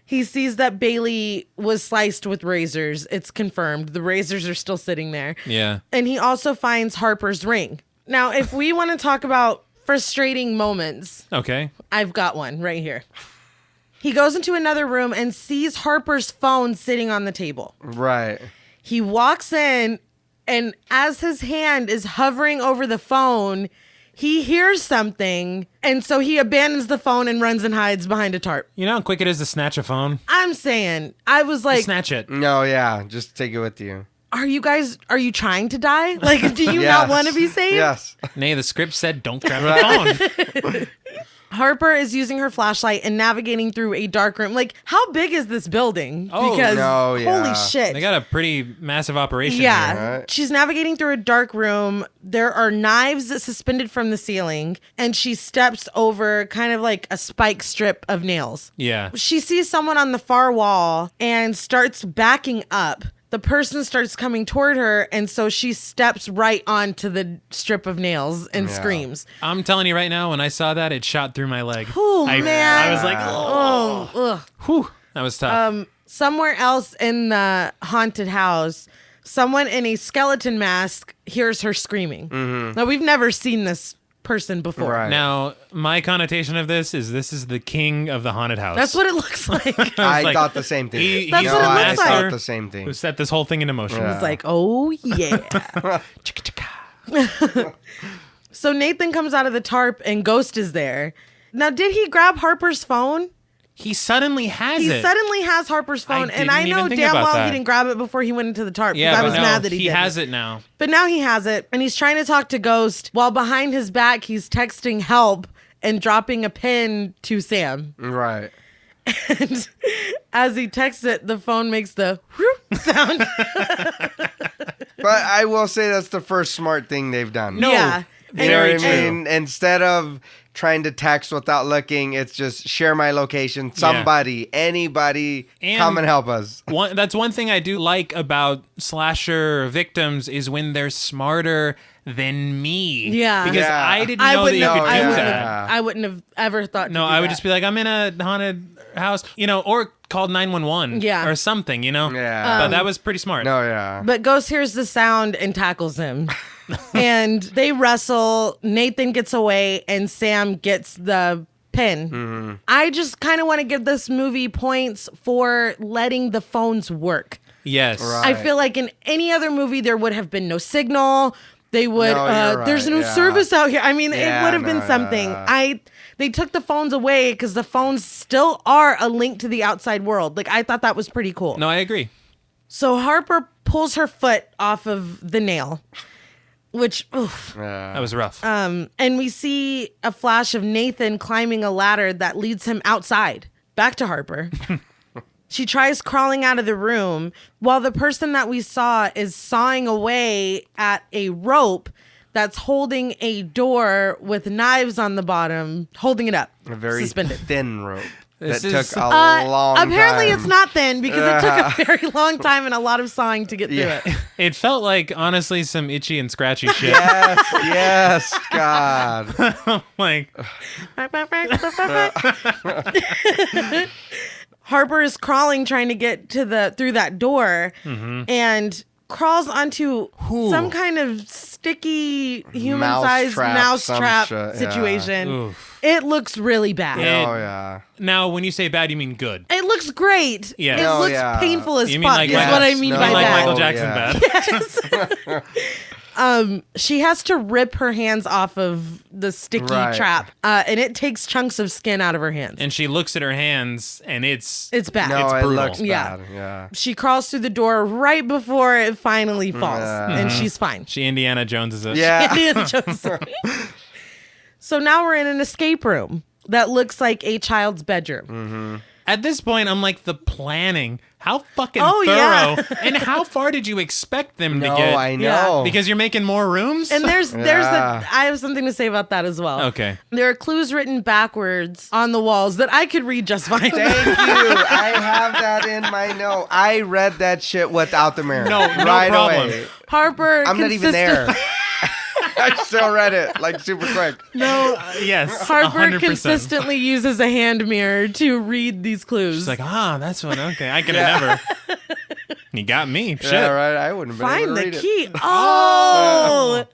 He sees that Bailey was sliced with razors. It's confirmed. The razors are still sitting there. Yeah. And he also finds Harper's ring. Now, if we want to talk about frustrating moments, Okay. I've got one right here. He goes into another room and sees Harper's phone sitting on the table. Right. He walks in, and as his hand is hovering over the phone, he hears something, and so he abandons the phone and runs and hides behind a tarp. You know how quick it is to snatch a phone? I'm saying, I was like, Snatch it. No, yeah. Just take it with you. are you trying to die? Like, do you Yes. not want to be saved? Yes. Nay, the script said don't grab the phone. Harper is using her flashlight and navigating through a dark room. Like, how big is this building? Oh, because no, yeah. holy shit. They got a pretty massive operation Yeah. here. Right. She's navigating through a dark room. There are knives suspended from the ceiling, and she steps over kind of like a spike strip of nails. Yeah. She sees someone on the far wall and starts backing up. the person starts coming toward her, and so she steps right onto the strip of nails and screams. I'm telling you right now, when I saw that, it shot through my leg. Oh, man. I was like, oh. Ugh. Whew. That was tough. Somewhere else in the haunted house, someone in a skeleton mask hears her screaming. Now, we've never seen this person before. Right. Now, my connotation of this is the king of the haunted house. That's what it looks like. I thought the same thing. That's he's what it the looks I like. thought the same thing. who set this whole thing into motion. Yeah. It's like, oh, yeah. So Nathan comes out of the tarp and Ghost is there. Now, did he grab Harper's phone? He suddenly has He it. suddenly has Harper's phone, and I didn't know even think damn about well that. he didn't grab it before he went into the tarp. Yeah, because I but was no, mad that he didn't. has it now. But now he has it, and he's trying to talk to Ghost while behind his back he's texting help and dropping a pin to Sam. Right. And as he texts it, the phone makes the whoop sound. But I will say that's the first smart thing they've done. No. Yeah. You know Very what I true. mean? Instead of trying to text without looking, it's just share my location. Somebody, anybody, And- come and help us. That's one thing I do like about slasher victims is when they're smarter than me. Yeah. Because Yeah. I didn't know that you know, could do yeah. that. I wouldn't have ever thought. No, I would just be like, I'm in a haunted house, or called 911, Yeah. or something, Yeah. But that was pretty smart. No, yeah. But Ghost hears the sound and tackles him. And they wrestle. Nathan gets away, and Sam gets the pin. I just kind of want to give this movie points for letting the phones work. Yes. Right. I feel like in any other movie, there would have been no signal. They would, No, you're there's right, no yeah. service out here. I mean, it Yeah, would have been no, something. yeah. They took the phones away because the phones still are a link to the outside world. Like, I thought that was pretty cool. No, I agree. So Harper pulls her foot off of the nail, which, oof. Yeah. That was rough. And we see a flash of Nathan climbing a ladder that leads him outside, back to Harper. She tries crawling out of the room while the person that we saw is sawing away at a rope that's holding a door with knives on the bottom, holding it up, A very suspended. thin rope. This That is- took a long apparently time. it's not thin because it took a very long time and a lot of sawing to get Yeah. through it. It felt like, honestly, some itchy and scratchy shit. Yes, God. Like, Harper is crawling trying to get to through that door and crawls onto some kind of sticky human-sized mousetrap some shit, yeah. situation. oof. It looks really bad. Yeah. Oh, yeah. Now, when you say bad, you mean good. It looks great. Yeah. It No, looks yeah. painful as You mean fuck like is Yes. what I mean No, by like that. Michael Jackson yeah. bad. She has to rip her hands off of the sticky Right. trap, and it takes chunks of skin out of her hands. And she looks at her hands, and it's It's bad. No, It's it brutal. looks Yeah. bad. Yeah. She crawls through the door right before it finally falls, and she's fine. she Indiana Jones it. Yeah. Indiana Jones. So now we're in an escape room that looks like a child's bedroom. At this point, I'm like, the planning. How fucking Oh, yeah. thorough. And how far did you expect them to No, get? I know. Because you're making more rooms? And there's Yeah. I have something to say about that as well. Okay. There are clues written backwards on the walls that I could read just fine. Thank you. I have that in my note. I read that shit without the mirror. No right problem. away. Harper I'm not even there. consistent- I still read it like super quick. No, Yes. Harper 100%. consistently uses a hand mirror to read these clues. She's like, that's what, okay. I could have never. You got me. Shit. Yeah, right. I wouldn't have been Find able to the read it. key. Oh,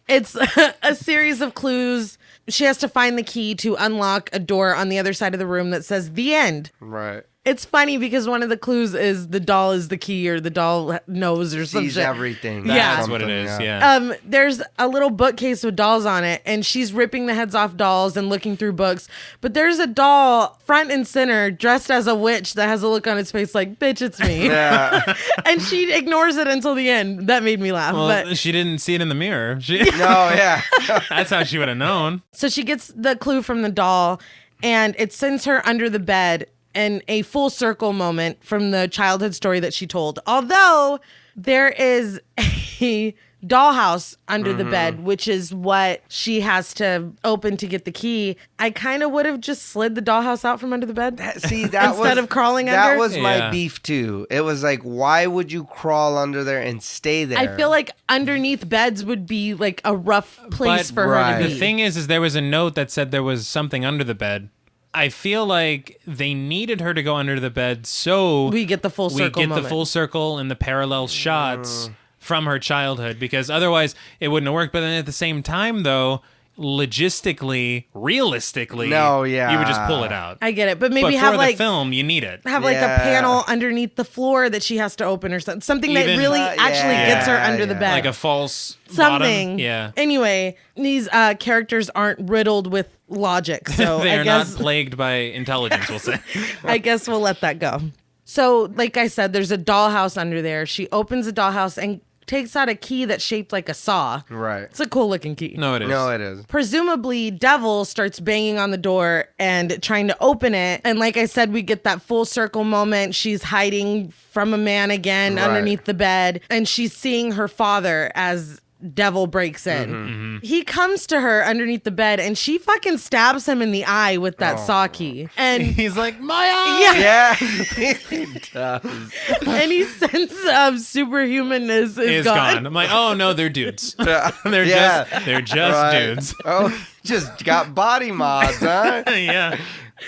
it's a series of clues. She has to find the key to unlock a door on the other side of the room that says the end. Right. It's funny because one of the clues is the doll is the key or the doll knows or some Sees shit. everything. Yeah. That's what it Something, is. Yeah. There's a little bookcase with dolls on it, and she's ripping the heads off dolls and looking through books. But there's a doll front and center dressed as a witch that has a look on its face like, bitch, it's me. Yeah. And she ignores it until the end. That made me laugh. Well, but she didn't see it in the mirror. She, No, yeah. that's how she would have known. so she gets the clue from the doll, and it sends her under the bed in a full circle moment from the childhood story that she told. Although there is a dollhouse under the bed, which is what she has to open to get the key. I kind of would have just slid the dollhouse out from under the bed. Instead of crawling under. That was my beef too. It was like, why would you crawl under there and stay there? I feel like underneath beds would be like a rough place for her to be. The thing is there was a note that said there was something under the bed. I feel like they needed her to go under the bed so we get the full circle moment. The full circle and the parallel shots from her childhood, because otherwise it wouldn't have worked. But then at the same time, though, logistically, realistically, you would just pull it out. I get it, but maybe for have the like film, you need it. Have like a panel underneath the floor that she has to open or something that really actually gets her under the bed, like a false something. Bottom. Yeah. Anyway, these characters aren't riddled with logic, so they I are guess, not plagued by intelligence. We'll say. I guess we'll let that go. So, like I said, there's a dollhouse under there. She opens the dollhouse and takes out a key that's shaped like a saw. Right. It's a cool looking key. No, it is. Presumably, Devil starts banging on the door and trying to open it. And like I said, we get that full circle moment. She's hiding from a man again underneath the bed. And she's seeing her father as Devil breaks in. He comes to her underneath the bed and she fucking stabs him in the eye with that saw key. And he's like, my eye! Yeah, he does. And his sense of superhumanness is gone. I'm like, oh no, they're dudes. they're just dudes. Oh, just got body mods, huh? Yeah.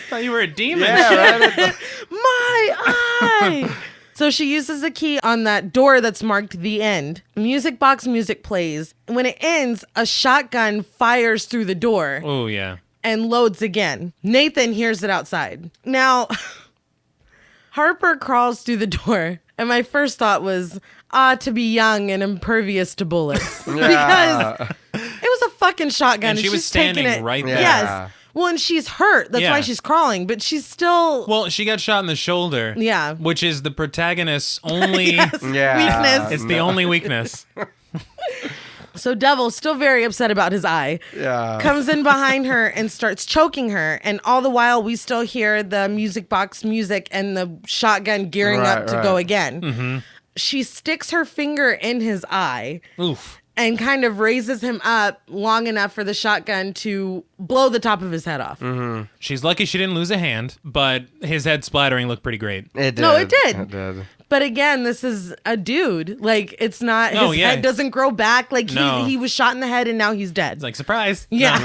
Thought you were a demon. Yeah, right. My eye! So she uses a key on that door that's marked the end. Music box music plays. When it ends, a shotgun fires through the door. Oh, yeah. And loads again. Nathan hears it outside. Now, Harper crawls through the door. And my first thought was, to be young and impervious to bullets. Because it was a fucking shotgun. And she was she's standing taking it. right there. Yes. Well, and she's hurt. That's why she's crawling. But she's still... Well, she got shot in the shoulder. Yeah. Which is the protagonist's only... weakness. It's the only weakness. So Devil's still very upset about his eye. Yeah. Comes in behind her and starts choking her. And all the while, we still hear the music box music and the shotgun gearing up to go again. Mm-hmm. She sticks her finger in his eye. Oof. And kind of raises him up long enough for the shotgun to blow the top of his head off. Mm-hmm. She's lucky she didn't lose a hand, but his head splattering looked pretty great. It did. No, it did. It did. But again, this is a dude. Like, it's not, his head doesn't grow back. Like, he was shot in the head and now he's dead. It's like, surprise. Yeah.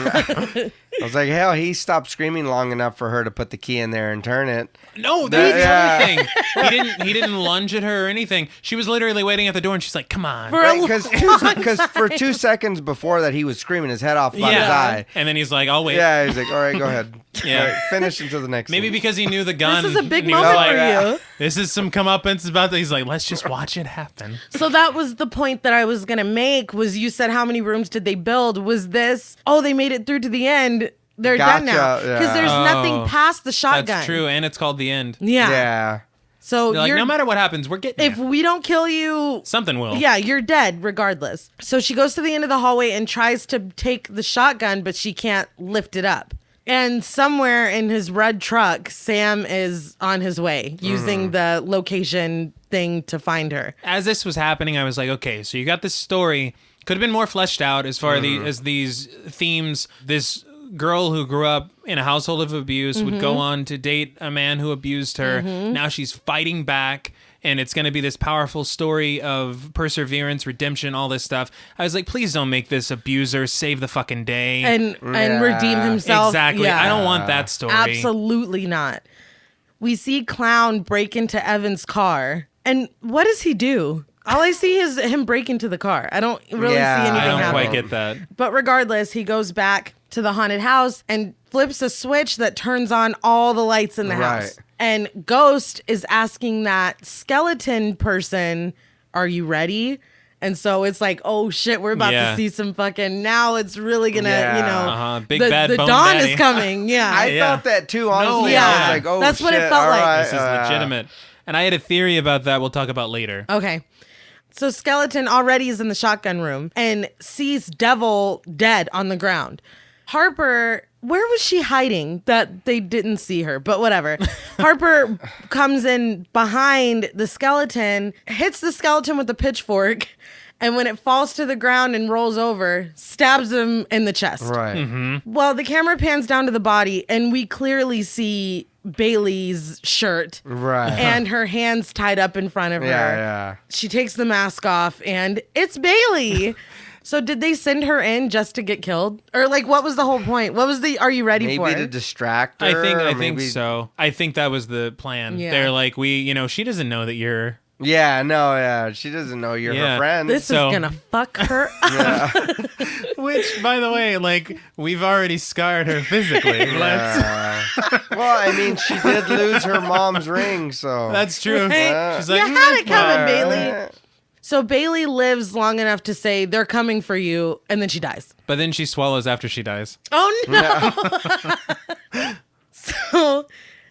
I was like, hell, he stopped screaming long enough for her to put the key in there and turn it. No, that's the other thing. He didn't lunge at her or anything. She was literally waiting at the door and she's like, come on. Because for 2 seconds before that, he was screaming his head off about his eye. And then he's like, I'll wait. Yeah, he's like, all right, go ahead. Yeah. Right, finish until the next Maybe scene. because he knew the gun. This is a big and he was moment like, for you. This is some comeuppance about that. He's like, let's just watch it happen. So that was the point that I was going to make, was you said how many rooms did they build? Was this, they made it through to the end. They're done now. Because there's nothing past the shotgun. That's true, and it's called The End. Yeah. So like, no matter what happens, we're getting if we don't kill you, something will. Yeah, you're dead regardless. So she goes to the end of the hallway and tries to take the shotgun, but she can't lift it up. And somewhere in his red truck, Sam is on his way using the location thing to find her. As this was happening, I was like, okay, so you got this story. Could have been more fleshed out as far as these themes. This girl who grew up in a household of abuse would go on to date a man who abused her. Now she's fighting back, and it's going to be this powerful story of perseverance, redemption, all this stuff. I was like, please don't make this abuser save the fucking day and redeem himself. Exactly. Yeah. I don't want that story. Absolutely not. We see Clown break into Evan's car, and what does he do? All I see is him break into the car. I don't really see anything I don't happen. quite get that. But regardless, he goes back to the haunted house and flips a switch that turns on all the lights in the house. And Ghost is asking that skeleton person, are you ready? And so it's like, oh shit, we're about to see some fucking, now it's really gonna, Big bad the bone dawn daddy. is coming. Yeah. I thought that too, honestly. Yeah. I was like, oh, that's shit, what it felt like. right, This is legitimate. And I had a theory about that we'll talk about later. Okay. So Skeleton already is in the shotgun room and sees Devil dead on the ground. Harper, where was she hiding that they didn't see her? But whatever. Harper comes in behind the skeleton, hits the skeleton with a pitchfork, And when it falls to the ground and rolls over, stabs him in the chest. Right. Mm-hmm. Well, the camera pans down to the body, and we clearly see Bailey's shirt. Right. And her hands tied up in front of her. Yeah. She takes the mask off, and it's Bailey. So did they send her in just to get killed? Or like, what was the whole point? What was the, are you ready for? Maybe to distract her. I think so. I think that was the plan. Yeah. They're like, she doesn't know that you're... Yeah. She doesn't know you're her friend. This is gonna fuck her up. Which, by the way, like, we've already scarred her physically. Well, I mean, she did lose her mom's ring, so. That's true. Right? She's like, you had it coming, uh, Bailey. So Bailey lives long enough to say, they're coming for you, and then she dies. But then she swallows after she dies. Oh, no. So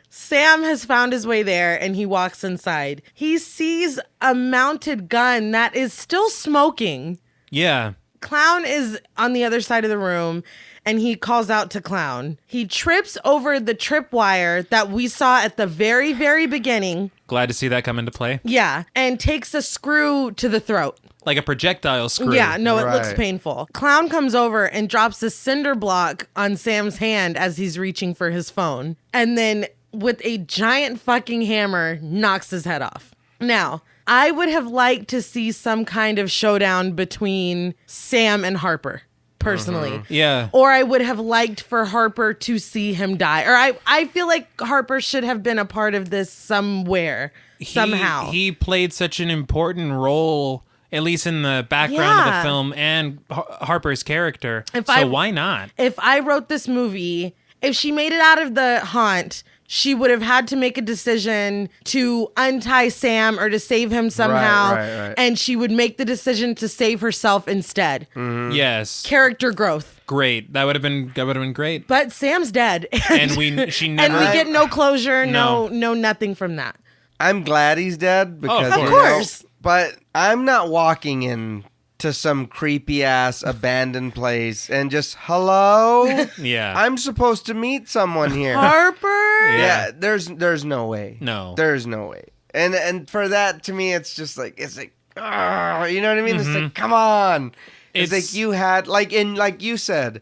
Sam has found his way there, and he walks inside. He sees a mounted gun that is still smoking. Yeah. Clown is on the other side of the room, and he calls out to Clown. He trips over the tripwire that we saw at the very, very beginning. Glad to see that come into play. Yeah, and takes a screw to the throat. Like a projectile screw. Yeah, no, it looks Right. painful. Clown comes over and drops a cinder block on Sam's hand as he's reaching for his phone. And then with a giant fucking hammer, knocks his head off. Now, I would have liked to see some kind of showdown between Sam and Harper, personally. Yeah. Or I would have liked for Harper to see him die. Or I feel like Harper should have been a part of this somewhere, somehow. He played such an important role, at least in the background of Yeah. the film and Harper's character. I- why not? If I wrote this movie, if she made it out of the haunt, she would have had to make a decision to untie Sam or to save him somehow. Right. And she would make the decision to save herself instead. Yes. Character growth. Great. That would have been great. But Sam's dead. And she never... And we get no closure, No. no nothing from that. I'm glad he's dead because Of you know, course. but I'm not walking in to some creepy ass abandoned place and just hello. Yeah. I'm supposed to meet someone here. Harper? Yeah, there's no way. No. There's no way. And for that to me it's like "Argh," you know what I mean? It's like come on. It's like you had like you said,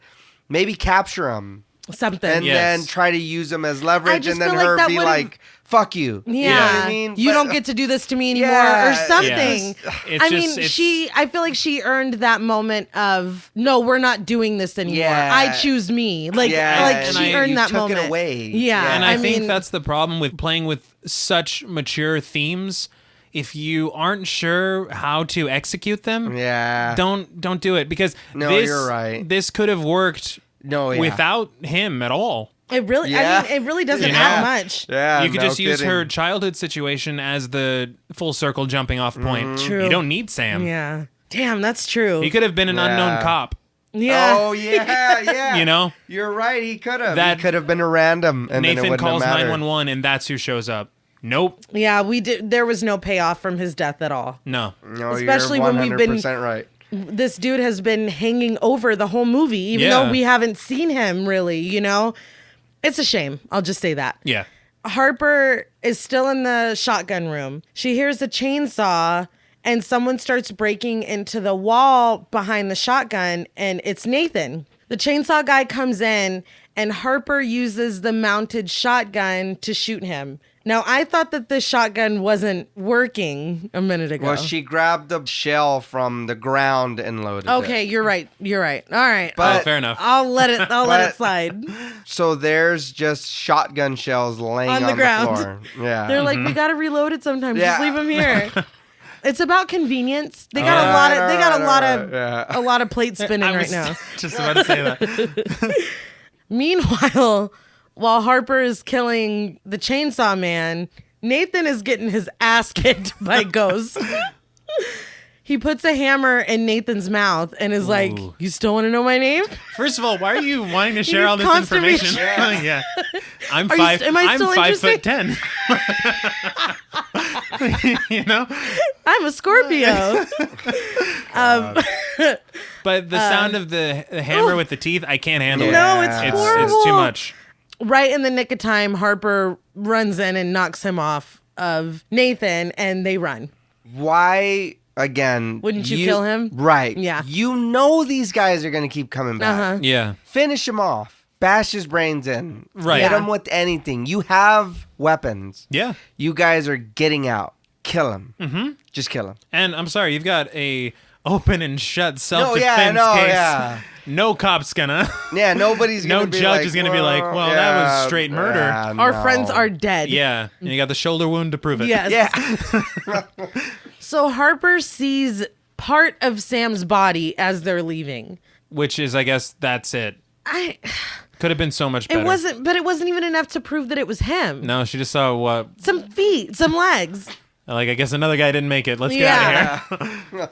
maybe capture him Something. and Yes. then try to use them as leverage just and then feel like her that be would've- like fuck you. Yeah. You know what I mean? You But- don't get to do this to me anymore Yeah, or something. It's I just- mean, I feel like she earned that moment of, no, we're not doing this anymore. Yeah. I choose me. Like and she you earned that took moment. it away. Yeah. And I think mean, that's the problem with playing with such mature themes. If you aren't sure how to execute them, Yeah. don't do it because No, this, you're right. This could have worked without him at all. it really, Yeah. I mean, it really doesn't You know? add much. Yeah. You could no just use kidding. her childhood situation as the full circle jumping off point. True. You don't need Sam. Yeah. Damn, that's true. He could have been an unknown cop. yeah. Oh yeah. You know? You're right. He could have. That- He could have been a random, and then it Nathan wouldn't calls have mattered. 911 and that's who shows up. Nope. Yeah, we did. There was no payoff from his death at all. No. No, Especially you're when we've been- 100% right. This dude has been hanging over the whole movie, even Yeah. though we haven't seen him really, you know? It's a shame. I'll just say that. Yeah. Harper is still in the shotgun room. She hears a chainsaw and someone starts breaking into the wall behind the shotgun, and it's Nathan. The chainsaw guy comes in and Harper uses the mounted shotgun to shoot him. Now, I thought that the shotgun wasn't working a minute ago. Well, she grabbed the shell from the ground and loaded it. Okay, you're right. You're right. All right. But- Fair enough. I'll let it But- slide. So there's just shotgun shells laying On on the the, ground. floor. Yeah. They're like, we gotta reload it sometimes. Yeah. Just leave them here. It's about convience. They got a lot of Yeah. a lot of plate spinning I right was now. just about to say that. Meanwhile, while Harper is killing the chainsaw man, Nathan is getting his ass kicked by ghosts. He puts a hammer in Nathan's mouth and is like, Ooh. "You still want to know my name?" First of all, why are you wanting to share needs all this constant information? reassurance. Yeah. I'm Are you five. st- am I I'm still 5'10". You know. I'm a Scorpio. But the sound of the hammer with the teeth, I can't handle No, it. it's It's horrible. too much. Right in the nick of time, Harper runs in and knocks him off of Nathan, and they run. Why again, Wouldn't you kill him? Right. Yeah. You know these guys are going to keep coming back. Uh-huh. Yeah. Finish him off. Bash his brains in. Right. Hit Yeah. him with anything. You have weapons. Yeah. You guys are getting out. Kill him. Mm-hmm. Just kill him. And I'm sorry, you've got a open and shut self-defense case. Yeah. No cop's gonna. Yeah, nobody's No going to be judge like, is gonna be like, well, that was straight murder. Our no. friends are dead. Yeah. And you got the shoulder wound to prove it. Yes. Yeah. So Harper sees part of Sam's body as they're leaving. Which is, I guess, that's it. Could have been so much better. It wasn't even enough to prove that it was him. No, she just saw what? Some feet, some legs. Like, I guess another guy didn't make it. Let's get out of here.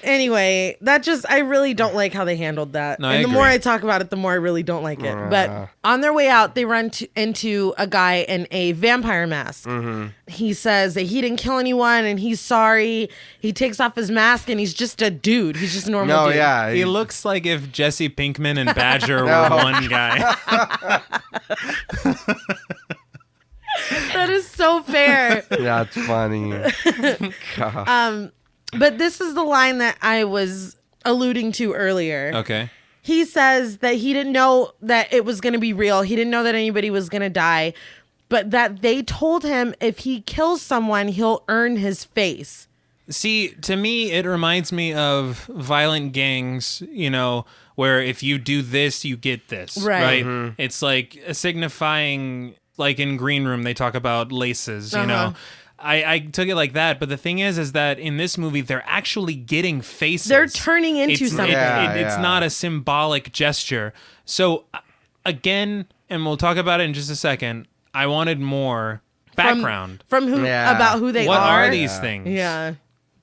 Anyway, I really don't like how they handled that. No, and I the more agree. I talk about it, the more I really don't like it. But on their way out, they run into a guy in a vampire mask. Mm-hmm. He says that he didn't kill anyone and he's sorry. He takes off his mask and he's just a dude. He's just a normal dude. Yeah. He looks like if Jesse Pinkman and Badger No. were one guy. That is so fair. That's funny. God. But this is the line that I was alluding to earlier. Okay. He says that he didn't know that it was going to be real. He didn't know that anybody was going to die, but that they told him if he kills someone, he'll earn his face. See, to me, it reminds me of violent gangs, where if you do this, you get this. Right. Right? It's like signifying, like in Green Room, they talk about laces, you know. I took it like that, but the thing is that in this movie, they're actually getting faces. They're turning into something. It's not a symbolic gesture. So, again, and we'll talk about it in just a second, I wanted more background. From who about who they What are. are these things? Yeah.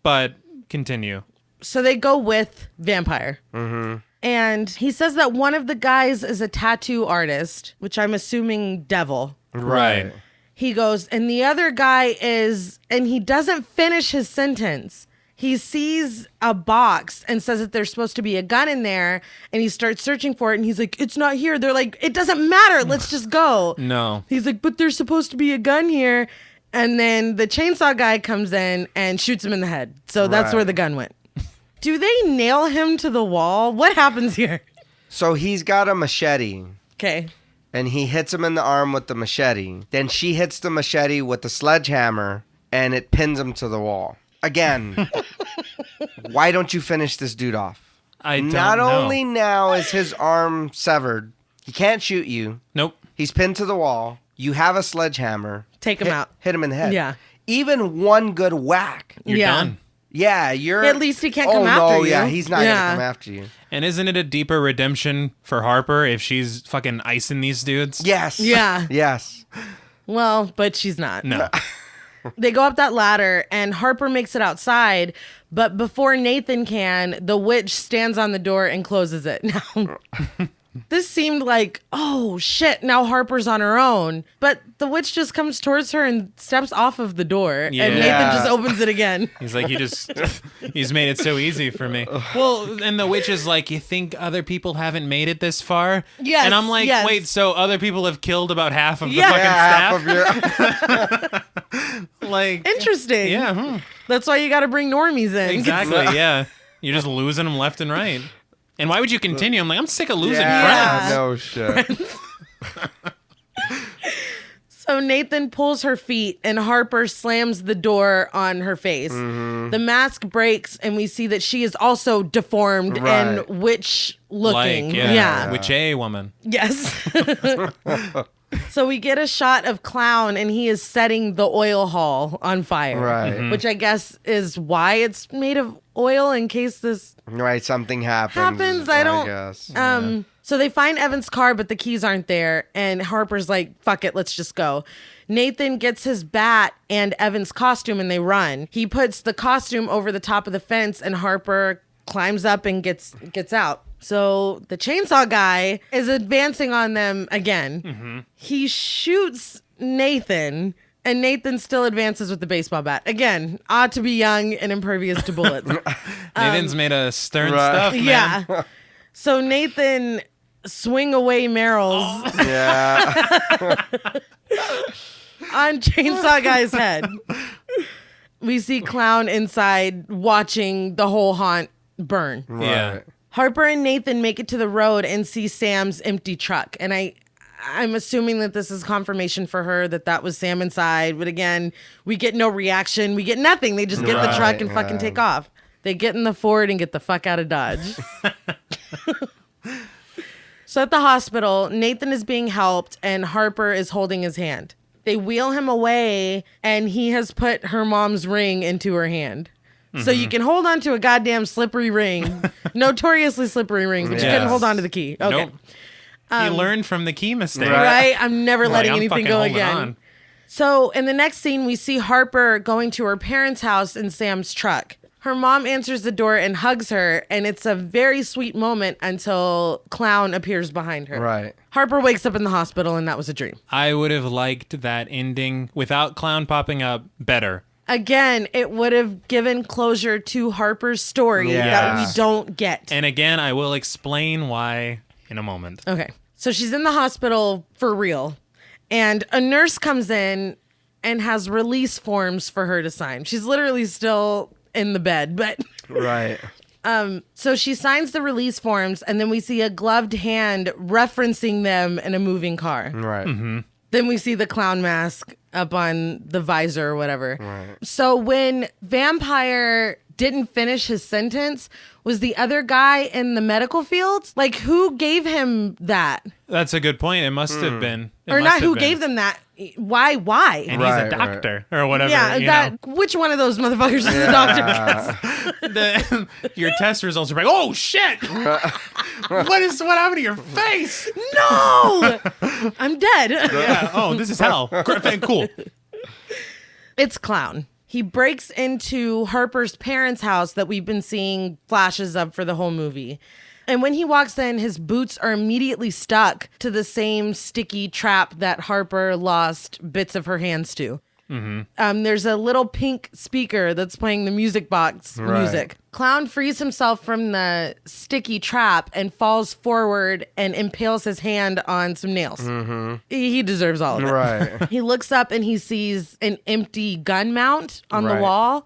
But continue. So they go with vampire. Mm-hmm. And he says that one of the guys is a tattoo artist, which I'm assuming devil. Right. He goes, and the other guy is, and he doesn't finish his sentence. He sees a box and says that there's supposed to be a gun in there, and he starts searching for it, and he's like, it's not here. They're like, it doesn't matter. Let's just go. No. He's like, but there's supposed to be a gun here. And then the chainsaw guy comes in and shoots him in the head. So that's where the gun went. Do they nail him to the wall? What happens here? So he's got a machete. Okay. And he hits him in the arm with the machete. Then she hits the machete with the sledgehammer, and it pins him to the wall. Again, why don't you finish this dude off? I don't Not know. only now is his arm severed, he can't shoot you. Nope. He's pinned to the wall. You have a sledgehammer. Take him out. Hit him in the head. Yeah. Even one good whack. You're done. Yeah, you're... At least he can't come oh, after no, you. yeah, he's not going to Yeah. come after you. And isn't it a deeper redemption for Harper if she's fucking icing these dudes? Yes. Yeah. Yes. Well, but she's not. No. They go up that ladder and Harper makes it outside, but before Nathan can, the witch stands on the door and closes it. Now, this seemed like, oh shit, now Harper's on her own. But the witch just comes towards her and steps off of the door, Yeah. and Nathan just opens it again. He's like, he's made it so easy for me. Well, and the witch is like, you think other people haven't made it this far? Yes, And I'm like, yes. wait, so other people have killed about half of the Yeah. fucking Half staff? of your... Like, Interesting. yeah, That's why you got to bring normies in. exactly, yeah. You're just losing them left and right. And why would you continue? I'm like, I'm sick of losing Yeah. friends. No shit. So Nathan pulls her feet and Harper slams the door on her face. Mm-hmm. The mask breaks and we see that she is also deformed Right. and witch looking. Like, Yeah. Witch A woman. Yes. So we get a shot of Clown and he is setting the oil hull on fire. Right. Mm-hmm. Which I guess is why it's made of oil in case this Right, something happens. I don't guess. So they find Evan's car, but the keys aren't there. And Harper's like, fuck it, let's just go. Nathan gets his bat and Evan's costume and they run. He puts the costume over the top of the fence and Harper climbs up and gets out. So the chainsaw guy is advancing on them again. Mm-hmm. He shoots Nathan and Nathan still advances with the baseball bat. Again, ought to be young and impervious to bullets. Nathan's made of stern right. stuff, man. Yeah. So Nathan swing away Merrill's Yeah. on Chainsaw Guy's head. we see Clown inside watching the whole haunt burn. Yeah. Harper and Nathan make it to the road and see Sam's empty truck. And I'm assuming that this is confirmation for her that was Sam inside. But again, we get no reaction. We get nothing. They just get in the truck and fucking take off. They get in the Ford and get the fuck out of Dodge. So at the hospital, Nathan is being helped and Harper is holding his hand. They wheel him away and he has put her mom's ring into her hand. So you can hold on to a goddamn slippery ring, notoriously slippery ring, but you couldn't hold on to the key. Okay. Nope. He learned from the key mistake. Right? I'm never letting I'm anything fucking go holding again. on. So in the next scene, we see Harper going to her parents' house in Sam's truck. Her mom answers the door and hugs her, and it's a very sweet moment until Clown appears behind her. Right. Harper wakes up in the hospital, and that was a dream. I would have liked that ending without Clown popping up better. Again, it would have given closure to Harper's story that we don't get. And again, I will explain why in a moment. Okay. So she's in the hospital for real. And a nurse comes in and has release forms for her to sign. She's literally still in the bed, but Right. so she signs the release forms, and then we see a gloved hand referencing them in a moving car. Right. Mm-hmm. Then we see the clown mask up on the visor or whatever. Right. So when Vampire didn't finish his sentence, was the other guy in the medical field? Like, who gave him that? That's a good point. It must have been. It Or must not have who been. gave them that? Why? And Right, he's a doctor or whatever. Yeah, you that which one of those motherfuckers is the doctor? know. Your test results are like, oh shit! what happened to your face? No! I'm dead. Yeah. Oh, this is hell. Cool. It's Clown. He breaks into Harper's parents' house that we've been seeing flashes of for the whole movie. And when he walks in, his boots are immediately stuck to the same sticky trap that Harper lost bits of her hands to. Mm-hmm. There's a little pink speaker that's playing the music box music. Clown frees himself from the sticky trap and falls forward and impales his hand on some nails. Mm-hmm. He deserves all of it. Right. He looks up and he sees an empty gun mount on the Right. wall.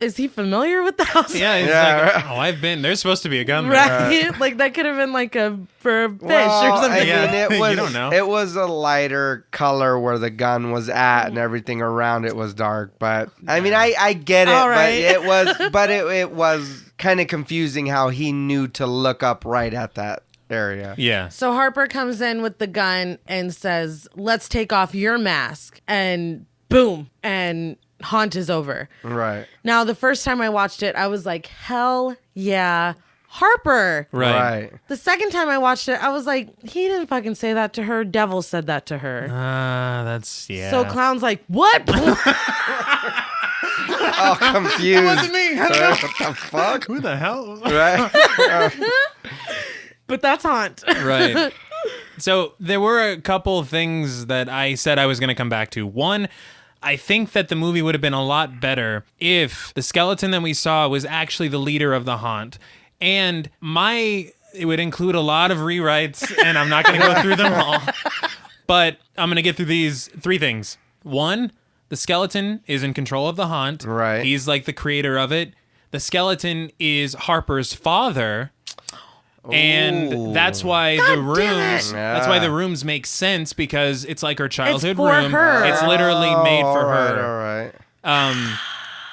Is he familiar with the house? Yeah. He's like, oh, I've been. There's supposed to be a gun there. Right? Like that could have been like for a fish or something. I mean, Yeah. it was, You don't know. It was a lighter color where the gun was at, and everything around it was dark. But I mean, I get it, All right. but it was kind of confusing how he knew to look up right at that area. Yeah. So Harper comes in with the gun and says, "Let's take off your mask." And boom, and haunt is over. Right. Now, the first time I watched it, I was like, hell yeah, Harper. Right. The second time I watched it, I was like, he didn't fucking say that to her. Devil said that to her. That's yeah. So Clown's like, what? Oh, confused. It wasn't me. I don't know. What the fuck? Who the hell? Right. But that's haunt. Right. So there were a couple of things that I said I was going to come back to. One, I think that the movie would have been a lot better if the skeleton that we saw was actually the leader of the haunt. And it would include a lot of rewrites, and I'm not going to go through them all. But I'm going to get through these three things. One, the skeleton is in control of the haunt. Right. He's like the creator of it. The skeleton is Harper's father. And that's why the rooms that's why the rooms make sense, because it's like her childhood for room. her. It's literally made for her. All right.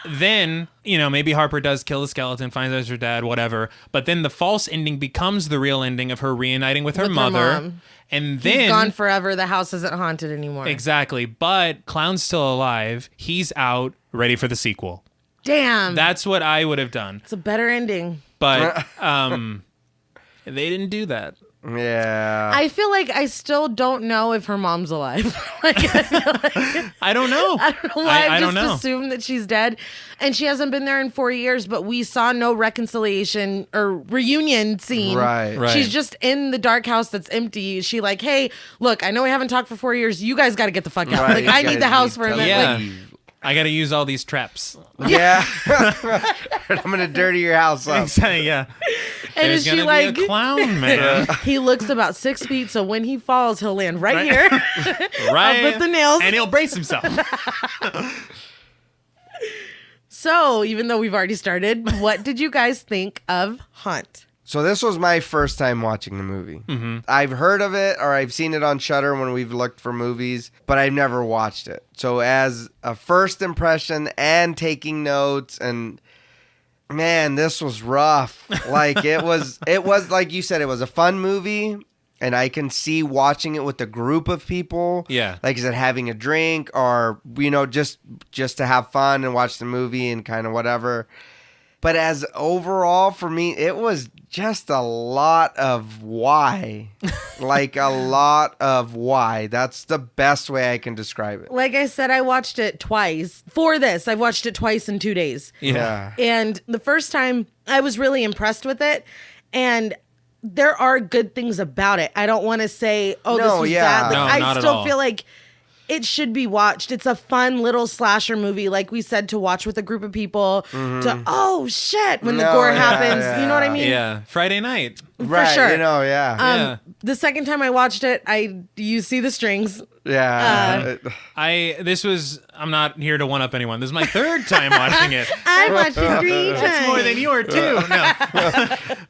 Then, maybe Harper does kill the skeleton, finds out it's her dad, whatever. But then the false ending becomes the real ending of her reuniting with her mother. mom. And He's then gone forever. The house isn't haunted anymore. exactly. But Clown's still alive. He's out, ready for the sequel. Damn. That's what I would have done. It's a better ending. But they didn't do that. Yeah. I feel like I still don't know if her mom's alive. Like, I feel like, I don't know. I don't know why I I don't just know. assumed that she's dead. And she hasn't been there in 4 years, but we saw no reconciliation or reunion scene. Right. Right. She's just in the dark house that's empty. She like, hey, look, I know we haven't talked for 4 years. You guys got to get the fuck out. Right, Like, you I need guys the house for a to minute. Yeah. Like, I got to use all these traps. Yeah. I'm gonna dirty your house up. Yeah. and There's is she gonna like, be a clown, man. he looks about 6 feet, so when he falls, he'll land right here. Right. I'll put the nails. And he'll brace himself. So, even though we've already started, what did you guys think of Haunt? So this was my first time watching the movie. Mm-hmm. I've heard of it or I've seen it on Shudder when we've looked for movies, but I've never watched it. So as a first impression and taking notes, and man, this was rough. Like it was like you said, it was a fun movie, and I can see watching it with a group of people. Yeah. Like, is it having a drink or, just to have fun and watch the movie and kind of whatever. But as overall, for me, it was just a lot of why. Like, a lot of why. That's the best way I can describe it. Like I said, I watched it twice. For this, I've watched it twice in 2 days. Yeah. And the first time, I was really impressed with it. And there are good things about it. I don't want to say, this was bad. No, Like, not I at still all. feel like it should be watched. It's a fun little slasher movie, like we said, to watch with a group of people. To, oh, shit, when the gore happens. yeah. You know what I mean? Yeah. Friday night. Right, sure. yeah. Yeah. The second time I watched it, you see the strings. Yeah. I'm not here to one up anyone. This is my third time watching it. I watched it 3 times. That's more than you are too. No.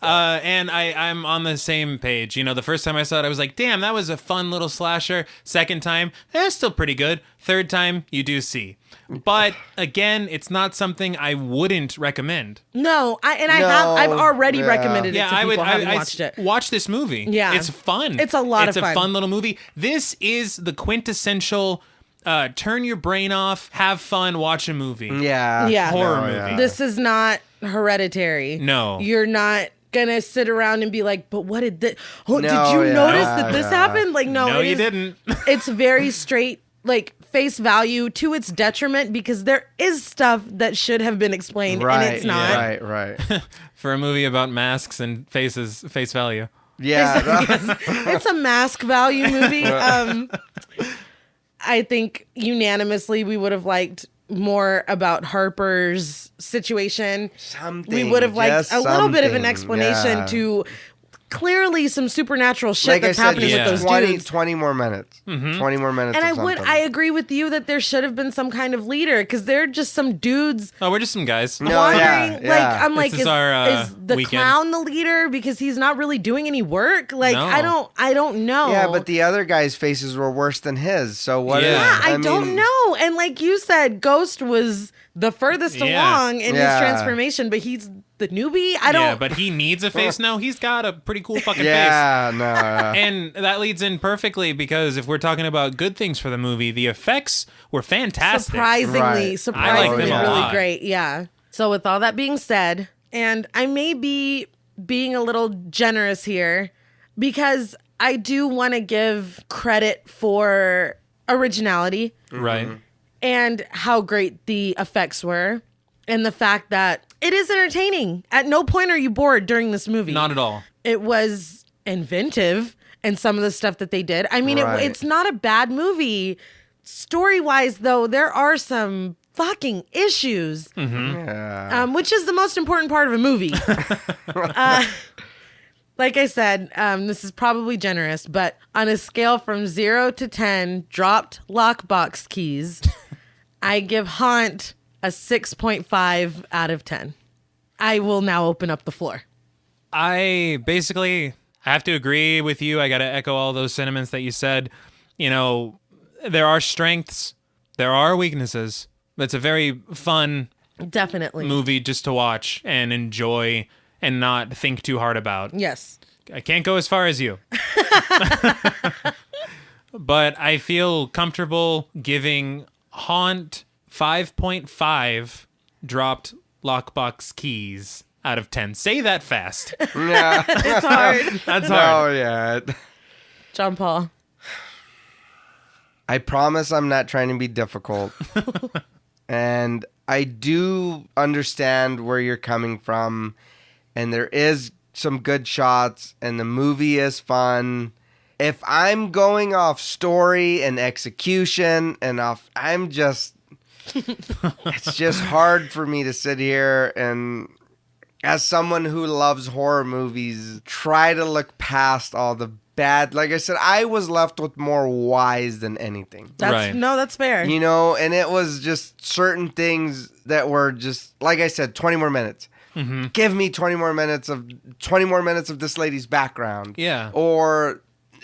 And I'm on the same page. The first time I saw it, I was like, damn, that was a fun little slasher. Second time, still pretty good. Third time, you do see. But again, it's not something I wouldn't recommend. No, I've already recommended it Yeah, to people having watched it. Watch this movie. Yeah. It's fun. It's a lot of fun. It's a fun little movie. This is the quintessential turn your brain off, have fun, watch a movie. Yeah. Horror No, movie. yeah. This is not Hereditary. No. You're not gonna sit around and be like, but what did this? Oh, No, did you yeah, notice that this yeah. happened? Like, no, No, it you is- didn't. It's very straight, like face value to its detriment, because there is stuff that should have been explained Right. and it's not. Right. For a movie about masks and face value. Yeah. It's a mask value movie. I think unanimously we would have liked more about Harper's situation. Something. We would have liked just a little bit of an something, explanation yeah. to clearly some supernatural shit Like that's I said, happening yeah. with those 20, dudes. 20 more minutes. 20 more minutes. And of I something. agree with you that there should have been some kind of leader, because they're just some dudes Oh, we're just some guys. No, wandering. yeah, yeah. Like, I'm like, This is our, is the weekend. clown the leader because he's not really doing any work? Like, No. I don't know. Yeah, but the other guy's faces were worse than his. So what? Yeah. Yeah, I don't mean, know. And like you said, Ghost was the furthest Yeah. along in his Yeah. transformation, but he's the newbie. I don't. Yeah, but he needs a face. No, he's got a pretty cool fucking face. Yeah, no. And that leads in perfectly, because if we're talking about good things for the movie, the effects were fantastic. surprisingly Right. I like them a really lot. great. Yeah. So with all that being said, and I may be being a little generous here, because I do want to give credit for originality Right. and how great the effects were, and the fact that it is entertaining. At no point are you bored during this movie. Not at all. It was inventive in some of the stuff that they did. I mean, Right. it's not a bad movie. Story-wise, though, there are some fucking issues, Yeah. which is the most important part of a movie. Like I said, this is probably generous, but on a scale from 0 to 10 dropped lockbox keys, I give Haunt a 6.5 out of 10. I will now open up the floor. I have to agree with you. I got to echo all those sentiments that you said. There are strengths, there are weaknesses, but it's a very fun Definitely. movie just to watch and enjoy and not think too hard about. Yes. I can't go as far as you. But I feel comfortable giving Haunt 5.5 dropped lockbox keys out of 10. Say that fast. Yeah. It's hard. That's hard. Oh, yeah. John Paul. I promise I'm not trying to be difficult. And I do understand where you're coming from. And there is some good shots. And the movie is fun. If I'm going off story and execution and off, it's just hard for me to sit here and, as someone who loves horror movies, try to look past all the bad. Like I said, I was left with more whys than anything. That's fair. You know, and it was just certain things that were just, like I said, 20 more minutes. Mm-hmm. Give me 20 more minutes of this lady's background. Yeah. Or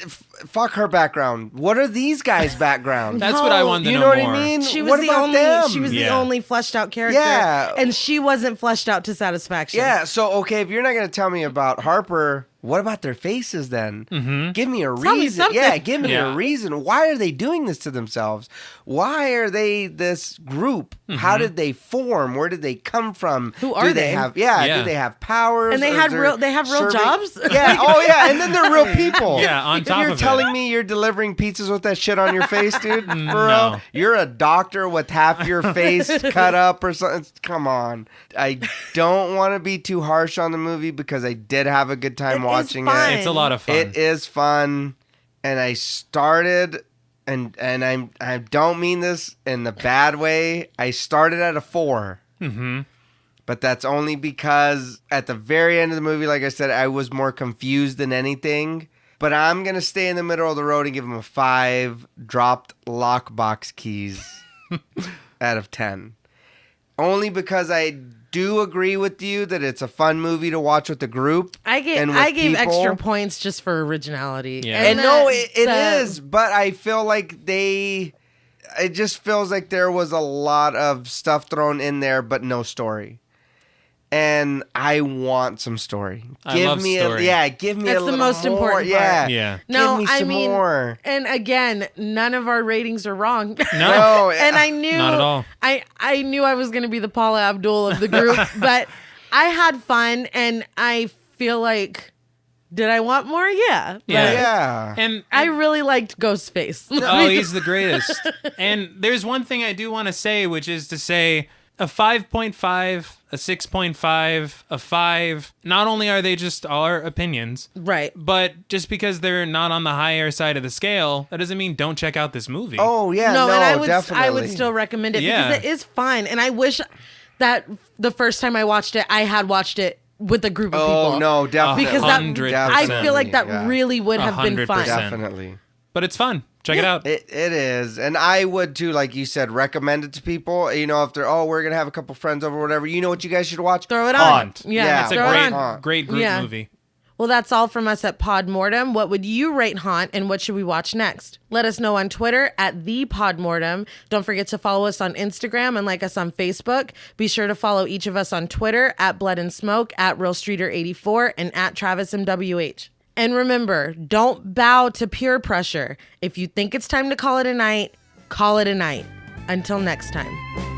fuck her background. What are these guys' background? That's what I wanted to know know more. what I mean? She was what the about only them? she was the Yeah. only fleshed out character. Yeah. And she wasn't fleshed out to satisfaction. Yeah, so okay, if you're not going to tell me about Harper, what about their faces then? Mm-hmm. Give me a Tell me reason. something. Yeah, give me Yeah. a reason. Why are they doing this to themselves? Why are they this group? Mm-hmm. How did they form? Where did they come from? Who are do they? have do Yeah. they have powers? And they Or had is there real they have real serving- jobs? Yeah, oh yeah, and then they're real people. Yeah, on If top you're of telling it. me you're delivering pizzas with that shit on your face, dude, for No. real? You're a doctor with half your face cut up or something. Come on. I don't want to be too harsh on the movie because I did have a good time It is watching fun. it. It's a lot of fun. It is fun, and I started, and I don't mean this in the bad way. I started at a 4. Mm-hmm. But that's only because at the very end of the movie, like I said, I was more confused than anything. But I'm going to stay in the middle of the road and give him a 5 dropped lockbox keys out of 10. Only because I do agree with you that it's a fun movie to watch with the group. I gave and with people. extra points just for originality. Yeah. And no, it the- is. But I feel like it just feels like there was a lot of stuff thrown in there, but no story. And I want some story. I love story. Give me a That's the little most more. important part. Yeah. Yeah. No, Give me I some mean, more. and again, none of our ratings are wrong. No. And I knew Not at all. I knew I was going to be the Paula Abdul of the group, but I had fun, and I feel like, did I want more? Yeah. Yeah. Yeah. And I really liked Ghostface. oh, he's the greatest. And there's one thing I do want to say, which is to say a 5.5, a 6.5, a 5. Not only are they just our opinions, Right. but just because they're not on the higher side of the scale, that doesn't mean don't check out this movie. Oh yeah. No, and definitely. I would still recommend it Yeah. because it is fun, and I wish that the first time I watched it, I had watched it with a group of people. Oh no, definitely. Because that 100%. I feel like that Yeah. really would have been fun. 100%. Definitely. But it's fun. Check it out. It is, and I would too. Like you said, recommend it to people. You know, if they're we're gonna have a couple friends over, or whatever. You know what you guys should watch? Throw it on. Haunt. Yeah, It's a throw it great, on. great group Yeah. movie. Well, that's all from us at Pod Mortem. What would you rate Haunt, and what should we watch next? Let us know on Twitter at @ThePodMortem. Don't forget to follow us on Instagram and like us on Facebook. Be sure to follow each of us on Twitter at Blood and Smoke, at RealStreeter84, and at TravisMWH. And remember, don't bow to peer pressure. If you think it's time to call it a night, call it a night. Until next time.